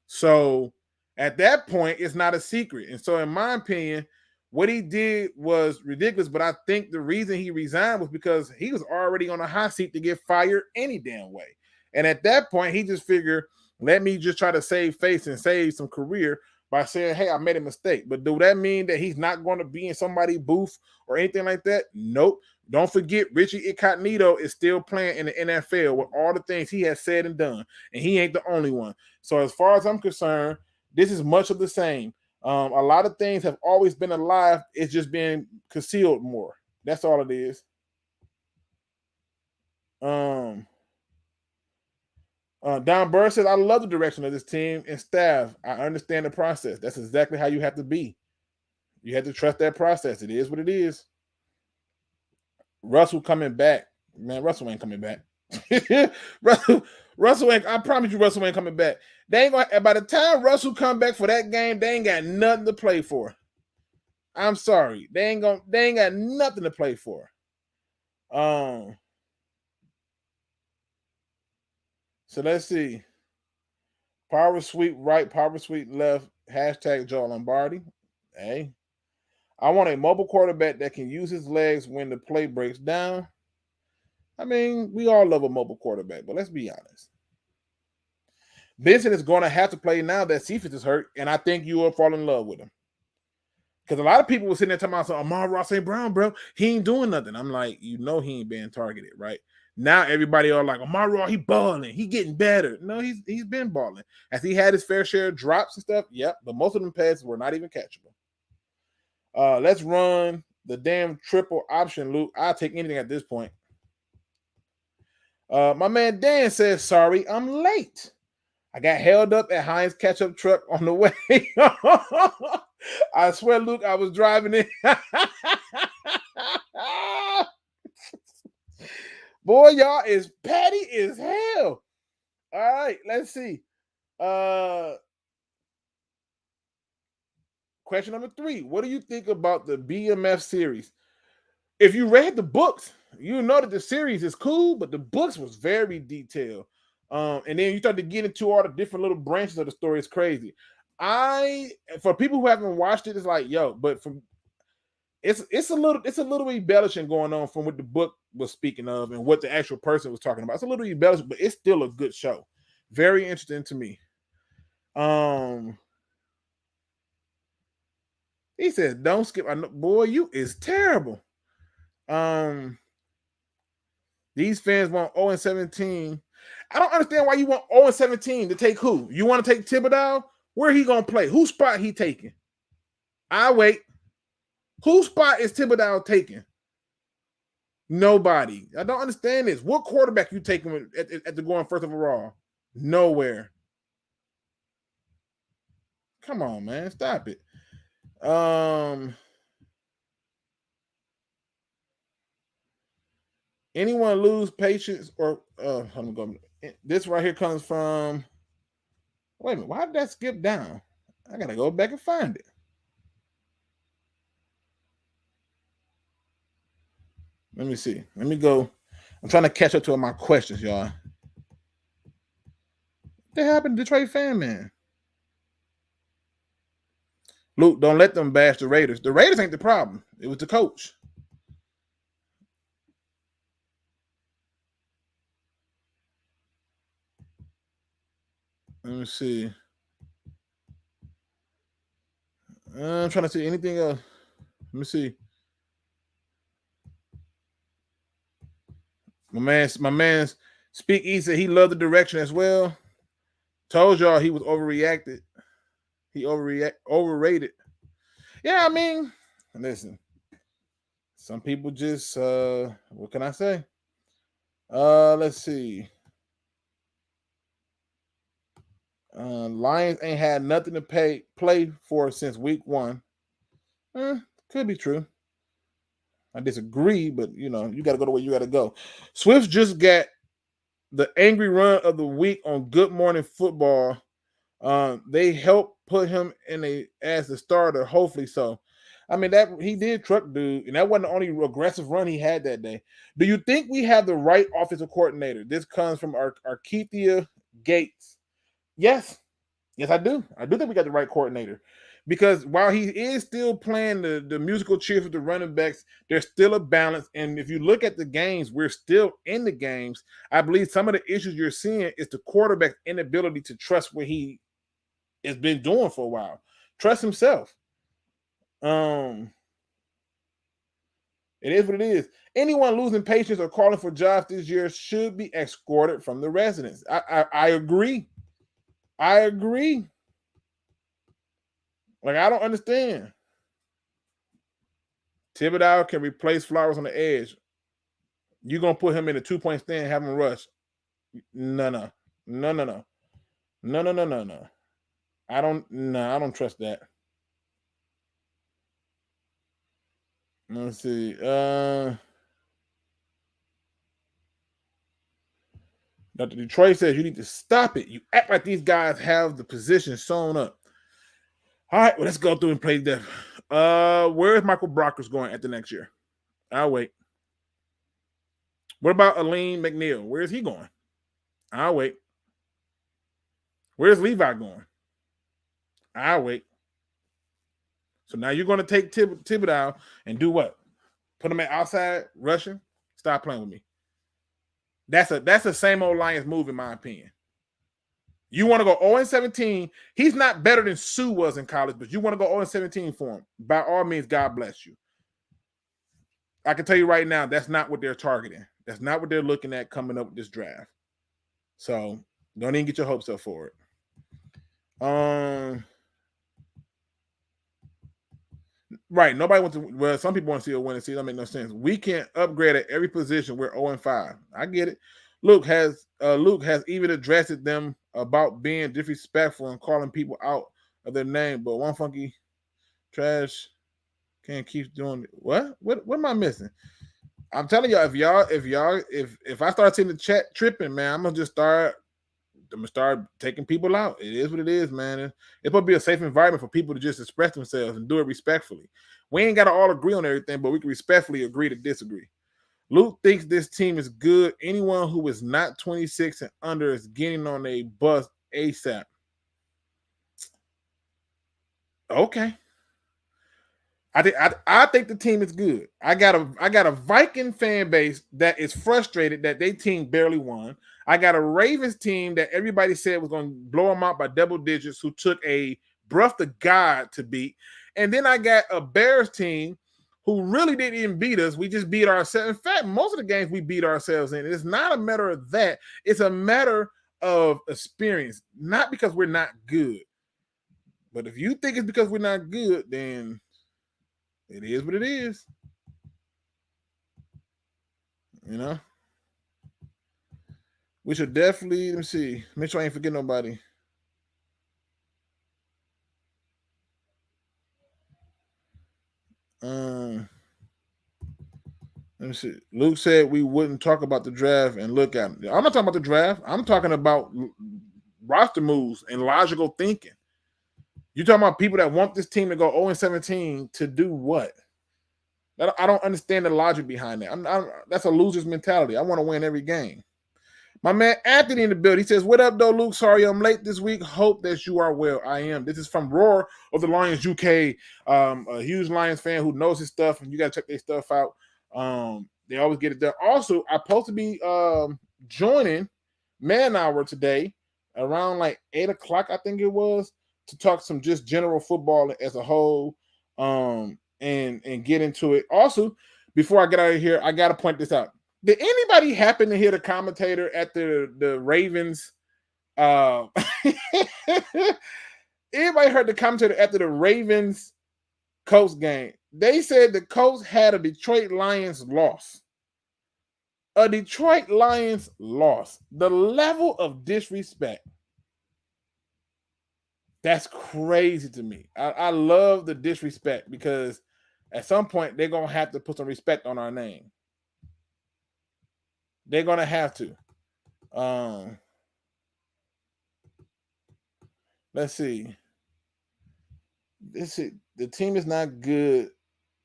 Speaker 1: So at that point, it's not a secret. And so in my opinion, what he did was ridiculous, but I think the reason he resigned was because he was already on a hot seat to get fired any damn way. And at that point, he just figured, let me just try to save face and save some career by saying, hey, I made a mistake. But do that mean that he's not going to be in somebody's booth or anything like that? Nope. Don't forget, Richie Incognito is still playing in the NFL with all the things he has said and done. And he ain't the only one. So as far as I'm concerned, this is much of the same. A lot of things have always been alive. It's just been concealed more. That's all it is. Don Burr says, I love the direction of this team and staff. I understand the process. That's exactly how you have to be. You have to trust that process. It is what it is. Russell coming back. Man, Russell ain't coming back. Russell ain't, I promise you Russell ain't coming back. They ain't gonna, by the time Russell come back for that game, they ain't got nothing to play for. I'm sorry. They ain't got nothing to play for. So let's see. Power sweep right, power sweep left, hashtag Joe Lombardi. Hey. I want a mobile quarterback that can use his legs when the play breaks down. I mean, we all love a mobile quarterback, but let's be honest. Benson is going to have to play now that Cephas is hurt, and I think you will fall in love with him. Because a lot of people were sitting there talking about, Amon-Ra St. Brown, bro, he ain't doing nothing. I'm like, he ain't being targeted, right? Now everybody are like, Mario, he balling. He getting better. No, he's been balling. Has he had his fair share of drops and stuff? Yep, but most of them passes were not even catchable. Let's run the damn triple option, Luke. I'll take anything at this point. My man Dan says, sorry, I'm late. I got held up at Heinz ketchup truck on the way. I swear, Luke, I was driving in. Boy, y'all is petty as hell. All right, let's see. Question number 3. What do you think about the BMF series? If you read the books, you know that the series is cool, but the books was very detailed. And then you start to get into all the different little branches of the story. It's crazy. For people who haven't watched it, it's like, yo, but from it's a little embellishing going on from what the book was speaking of and what the actual person was talking about. It's a little embellishing, but it's still a good show. Very interesting to me. He says, don't skip. Boy, you is terrible. These fans want 0-17. I don't understand why you want 0-17 to take who? You want to take Thibodeau? Where he gonna play? Whose spot he taking? I wait. Whose spot is Thibodeau taking? Nobody. I don't understand this. What quarterback you taking at the going first overall? Nowhere. Come on, man. Stop it. Anyone lose patience or I'm going. This right here comes from. Wait a minute. Why did that skip down? I gotta go back and find it. Let me see. Let me go. I'm trying to catch up to my questions, y'all. What happened to Detroit fan man? Luke, don't let them bash the Raiders. The Raiders ain't the problem. It was the coach. Let me see. I'm trying to see anything else. Let me see. My man's SpeakEZ said he loved the direction as well. Told y'all he was overreacted. He overrated. Yeah, I mean, listen. Some people just what can I say? Let's see. Lions ain't had nothing to play for since week 1. Could be true. I disagree, but you got to go the way you got to go. Swift just got the angry run of the week on Good Morning Football. They helped put him as the starter, hopefully so. I mean, that he did truck dude, and that wasn't the only aggressive run he had that day. Do you think we have the right offensive coordinator? This comes from Arkeithia Gates. Yes, I do. I do think we got the right coordinator. Because while he is still playing the musical chairs with the running backs, there's still a balance. And if you look at the games, we're still in the games. I believe some of the issues you're seeing is the quarterback's inability to trust what he has been doing for a while. Trust himself. It is what it is. Anyone losing patience or calling for jobs this year should be escorted from the residence. I agree. I agree. Like, I don't understand. Thibodeau can replace Flowers on the edge. You're going to put him in a 2-point stand and have him rush. No. I don't trust that. Let's see. Dr. Detroit says you need to stop it. You act like these guys have the position sewn up. All right, well, let's go through and play depth. Where is Michael Brockers going at the next year? I'll wait. What about Aline McNeil? Where is he going? I'll wait. Where's Levi going? I'll wait. So now you're going to take Thibodeau and do what? Put him at outside rushing? Stop playing with me. That's the same old Lions move, in my opinion. You want to go 0-17. He's not better than Sue was in college, but you want to go 0-17 for him. By all means, God bless you. I can tell you right now, that's not what they're targeting. That's not what they're looking at coming up with this draft. So don't even get your hopes up for it. Right. Nobody wants to. Well, some people want to see a winning season. That makes no sense. We can't upgrade at every position. We're 0-5. I get it. Luke has even addressed them about being disrespectful and calling people out of their name. But one funky trash can't keep doing it. What am I missing? I'm telling y'all, if I start seeing the chat tripping, man, I'm gonna start taking people out. It is what it is, man. It's supposed to be a safe environment for people to just express themselves and do it respectfully. We ain't got to all agree on everything, but we can respectfully agree to disagree. Luke thinks this team is good. Anyone who is not 26 and under is getting on a bus ASAP. Okay. I think the team is good. I got a Viking fan base that is frustrated that their team barely won. I got a Ravens team that everybody said was going to blow them out by double digits, who took a breath to God to beat. And then I got a Bears team who really didn't even beat us. We just beat ourselves. In fact, most of the games we beat ourselves in. It's not a matter of that. It's a matter of experience, not because we're not good. But if you think it's because we're not good, then it is what it is. You know? We should definitely, let me see. Make sure I ain't forget nobody. Let me see. Luke said we wouldn't talk about the draft and look at it. I'm not talking about the draft. I'm talking about roster moves and logical thinking. You're talking about people that want this team to go 0-17 to do what? I don't understand the logic behind that. That's a loser's mentality. I want to win every game. My man Anthony in the building. He says, "What up, though, Luke? Sorry I'm late this week. Hope that you are well." I am. This is from Roar of the Lions UK, a huge Lions fan who knows his stuff, and you got to check their stuff out. They always get it done. Also, I'm supposed to be joining Man Hour today around like 8 o'clock, I think it was, to talk some just general football as a whole, and get into it. Also, before I get out of here, I got to point this out. Did anybody happen to hear the commentator at the Ravens? Anybody heard the commentator after the Ravens Colts game? They said the Colts had a Detroit Lions loss. A Detroit Lions loss. The level of disrespect. That's crazy to me. I love the disrespect because at some point they're going to have to put some respect on our name. They're going to have to. Let's see. The team is not good.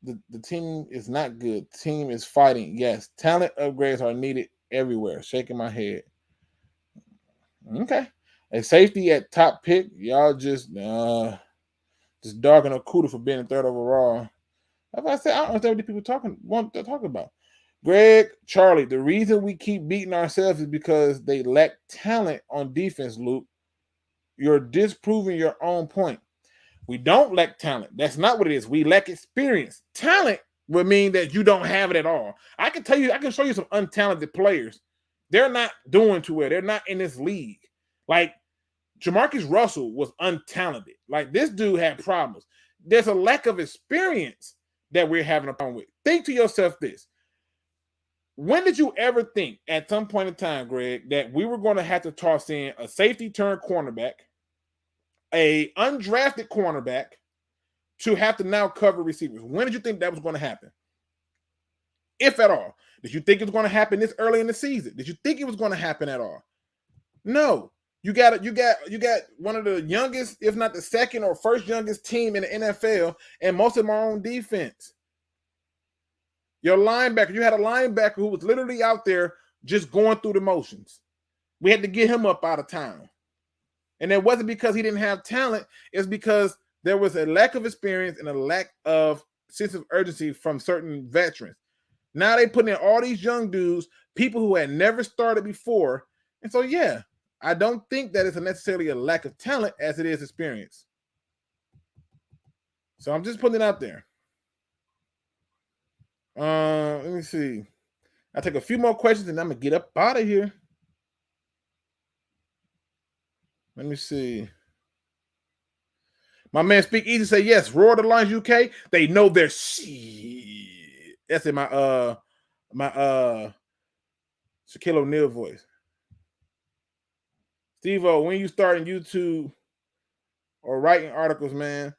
Speaker 1: The team is not good. The team is fighting. Yes, talent upgrades are needed everywhere. Shaking my head. Okay. A safety at top pick. Y'all just dogging Okuda for being a third overall. As I said, I don't understand what these people want to talk about. Greg, Charlie, the reason we keep beating ourselves is because they lack talent on defense, Luke. You're disproving your own point. We don't lack talent. That's not what it is. We lack experience. Talent would mean that you don't have it at all. I can show you some untalented players. They're not doing too well. They're not in this league. Like Jamarcus Russell was untalented. Like this dude had problems. There's a lack of experience that we're having a problem with. Think to yourself this. When did you ever think at some point in time, Greg, that we were going to have to toss in a safety turn cornerback, a undrafted cornerback, to have to now cover receivers? When did you think that was going to happen? If at all. Did you think it was going to happen this early in the season? Did you think it was going to happen at all? No. You got one of the youngest, if not the second or first youngest team in the NFL, and most of them are on defense. Your linebacker, you had a linebacker who was literally out there just going through the motions. We had to get him up out of town. And it wasn't because he didn't have talent. It's because there was a lack of experience and a lack of sense of urgency from certain veterans. Now they put in all these young dudes, people who had never started before. And so, yeah, I don't think that it's necessarily a lack of talent as it is experience. So I'm just putting it out there. Let me see. I'll take a few more questions and I'm going to get up out of here. Let me see. My man SpeakEZ say yes. Roar the Lions UK. They know their shit. That's in my Shaquille O'Neal voice. Steve-O, when you starting YouTube or writing articles, man?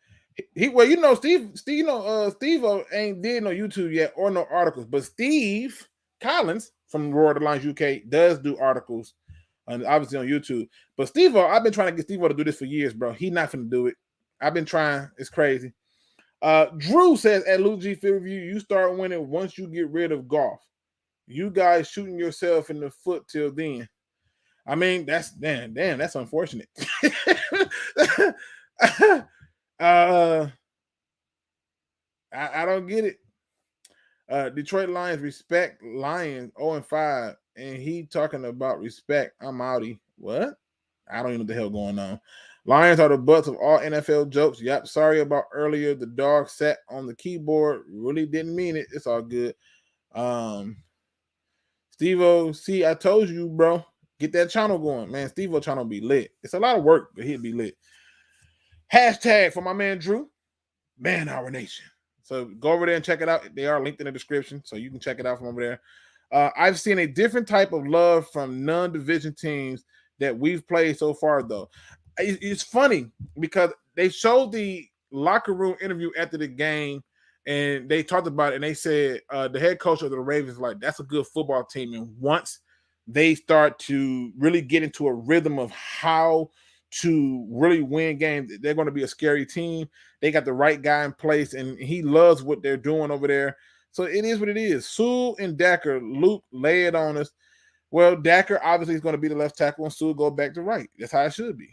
Speaker 1: Well, you know, Steve-O ain't did no YouTube yet or no articles, but Steve Collins from Roar the Lions UK does do articles, and obviously on YouTube. But Steve-O, I've been trying to get Steve-O to do this for years, bro. He not finna do it. I've been trying. It's crazy. Drew says at Lukegsfieldreview, you start winning once you get rid of golf. You guys shooting yourself in the foot till then. I mean, that's damn, that's unfortunate. I don't get it. Detroit Lions respect Lions 0-5, and he talking about respect. I'm outie. What? I don't even know what the hell going on. Lions are the butts of all NFL jokes. Yep. Sorry about earlier. The dog sat on the keyboard. Really didn't mean it. It's all good. Steve-O, see, I told you, bro. Get that channel going, man. Steve-O channel be lit. It's a lot of work, but he'd be lit. Hashtag for my man Drew, Man Our Nation. So go over there and check it out. They are linked in the description, so you can check it out from over there. I've seen a different type of love from non-division teams that we've played so far, though. It's funny because they showed the locker room interview after the game, and they talked about it, and they said the head coach of the Ravens like, that's a good football team. And once they start to really get into a rhythm of how to really win games, they're going to be a scary team. They got the right guy in place, and he loves what they're doing over there. So it is what it is. Sewell and Dacker, Luke, lay it on us. Well, Dacker obviously is going to be the left tackle, and Sewell go back to right. That's how it should be.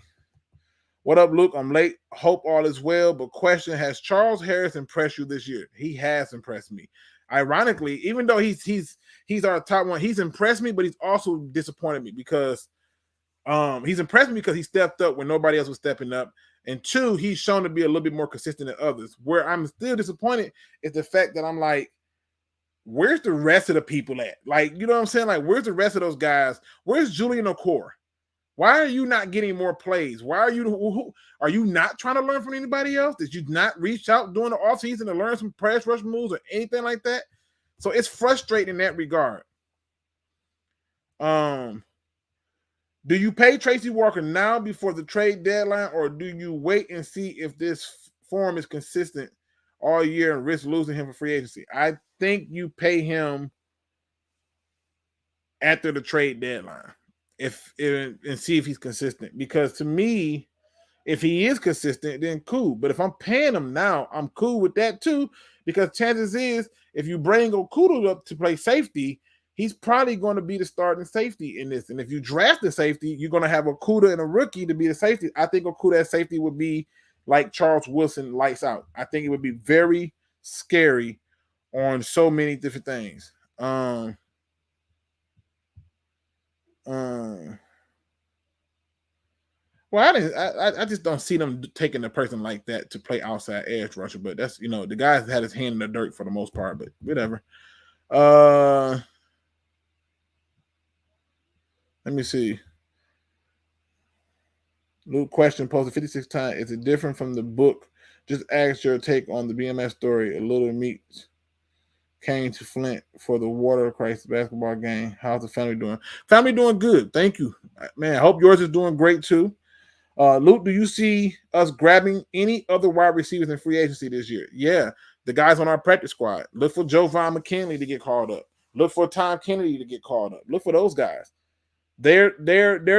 Speaker 1: What up, Luke? I'm late. Hope all is well. But question, has Charles Harris impressed you this year? He has impressed me. Ironically, even though he's our top one, he's impressed me, but he's also disappointed me because he's impressed me because he stepped up when nobody else was stepping up. And two, he's shown to be a little bit more consistent than others. Where I'm still disappointed is the fact that I'm like, where's the rest of the people at? Like, you know what I'm saying? Like, where's the rest of those guys? Where's Julian Okoye? Why are you not getting more plays? Why are you not trying to learn from anybody else? Did you not reach out during the offseason to learn some pass rush moves or anything like that? So it's frustrating in that regard. Do you pay Tracy Walker now before the trade deadline, or do you wait and see if this form is consistent all year and risk losing him for free agency? I think you pay him after the trade deadline and see if he's consistent. Because to me, if he is consistent, then cool. But if I'm paying him now, I'm cool with that too. Because chances is, if you bring Okudah up to play safety, he's probably going to be the starting safety in this. And if you draft the safety, you're going to have Okudah and a rookie to be the safety. I think Okudah at safety would be like Charles Wilson, lights out. I think it would be very scary on so many different things. Well, I just don't see them taking a person like that to play outside edge rusher. But that's, the guy's had his hand in the dirt for the most part. But whatever. Let me see. Luke question posted 56 times. Is it different from the book? Just ask your take on the BMS story. A little meat came to Flint for the water crisis basketball game. How's the family doing? Family doing good. Thank you. Man, I hope yours is doing great too. Luke, do you see us grabbing any other wide receivers in free agency this year? Yeah, the guys on our practice squad. Look for Jovan McKinley to get called up. Look for Tom Kennedy to get called up. Look for those guys. They're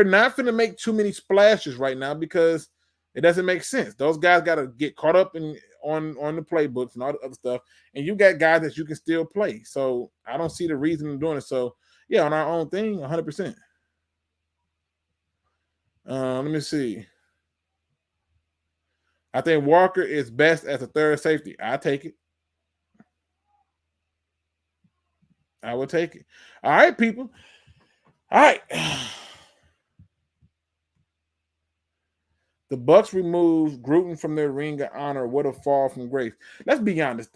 Speaker 1: not going to make too many splashes right now because it doesn't make sense. Those guys got to get caught up on the playbooks and all the other stuff. And you got guys that you can still play. So I don't see the reason in doing it. So yeah, on our own thing, 100%. Let me see. I think Walker is best as a third safety. I take it. I will take it. All right, people. All right. The Bucs removed Gruden from their ring of honor. What a fall from grace. Let's be honest.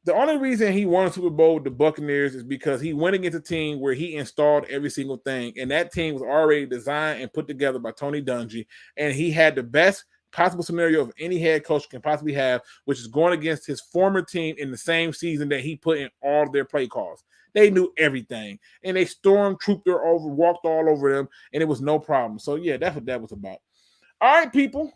Speaker 1: The only reason he won a Super Bowl with the Buccaneers is because he went against a team where he installed every single thing, and that team was already designed and put together by Tony Dungy, and he had the best possible scenario of any head coach can possibly have, which is going against his former team in the same season that he put in all of their play calls. They knew everything, and they stormtrooped her over, walked all over them, and it was no problem. So, yeah, that's what that was about. All right, people,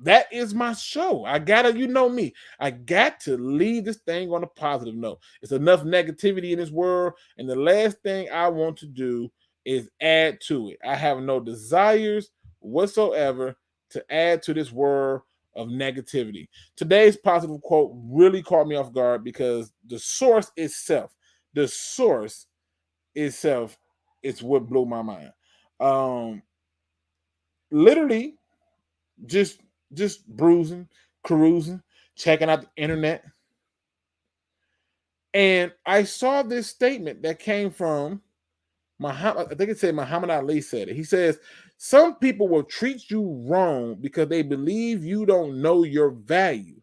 Speaker 1: that is my show. I gotta, you know me, I got to leave this thing on a positive note. It's enough negativity in this world, and the last thing I want to do is add to it. I have no desires whatsoever to add to this world of negativity. Today's positive quote really caught me off guard because the source itself is what blew my mind. Literally just bruising, carousing, checking out the internet. And I saw this statement that came from Muhammad. I think it said Muhammad Ali said it. He says, some people will treat you wrong because they believe you don't know your value.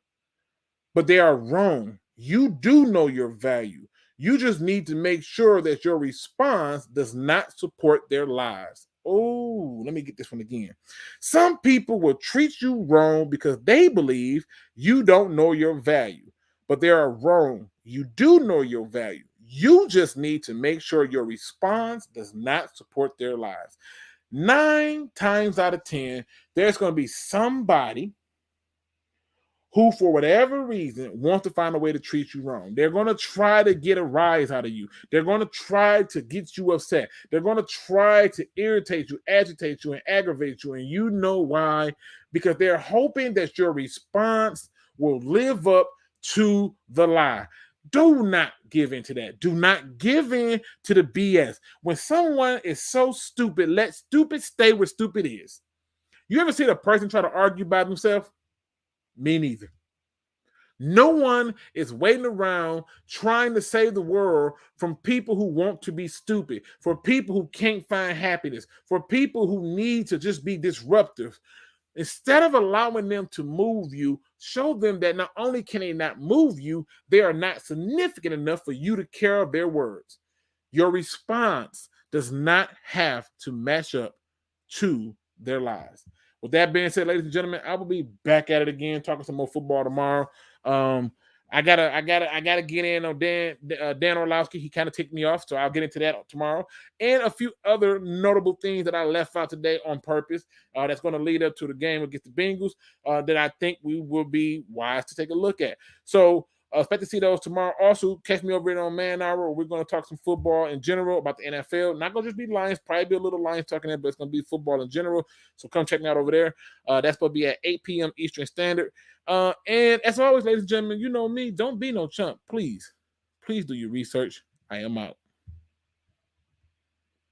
Speaker 1: But they are wrong. You do know your value. You just need to make sure that your response does not support their lies. Oh, let me get this one again. Some people will treat you wrong because they believe you don't know your value. But they are wrong. You do know your value. You just need to make sure your response does not support their lies. 9 times out of 10, there's going to be somebody who, for whatever reason, wants to find a way to treat you wrong. They're going to try to get a rise out of you. They're going to try to get you upset. They're going to try to irritate you, agitate you, and aggravate you. And you know why? Because they're hoping that your response will live up to the lie. Do not give in to that. Do not give in to the BS. When someone is so stupid, let stupid stay where stupid is. You ever see a person try to argue by themselves? Me neither. No one is waiting around trying to save the world from people who want to be stupid, for people who can't find happiness, for people who need to just be disruptive. Instead of allowing them to move you, show them that not only can they not move you, they are not significant enough for you to care of their words. Your response does not have to match up to their lies. With that being said, ladies and gentlemen, I will be back at it again, talking some more football tomorrow. I gotta get in on Dan Orlowski. He kind of ticked me off, so I'll get into that tomorrow, and a few other notable things that I left out today on purpose. That's going to lead up to the game against the Bengals that I think we will be wise to take a look at. So expect to see those tomorrow. Also, catch me over here on Man Hour, where we're going to talk some football in general about the NFL. Not going to just be Lions, probably be a little Lions talking there, but it's going to be football in general. So come check me out over there. That's going to be at 8 p.m. Eastern Standard. And as always, ladies and gentlemen, you know me. Don't be no chump. Please do your research. I am out.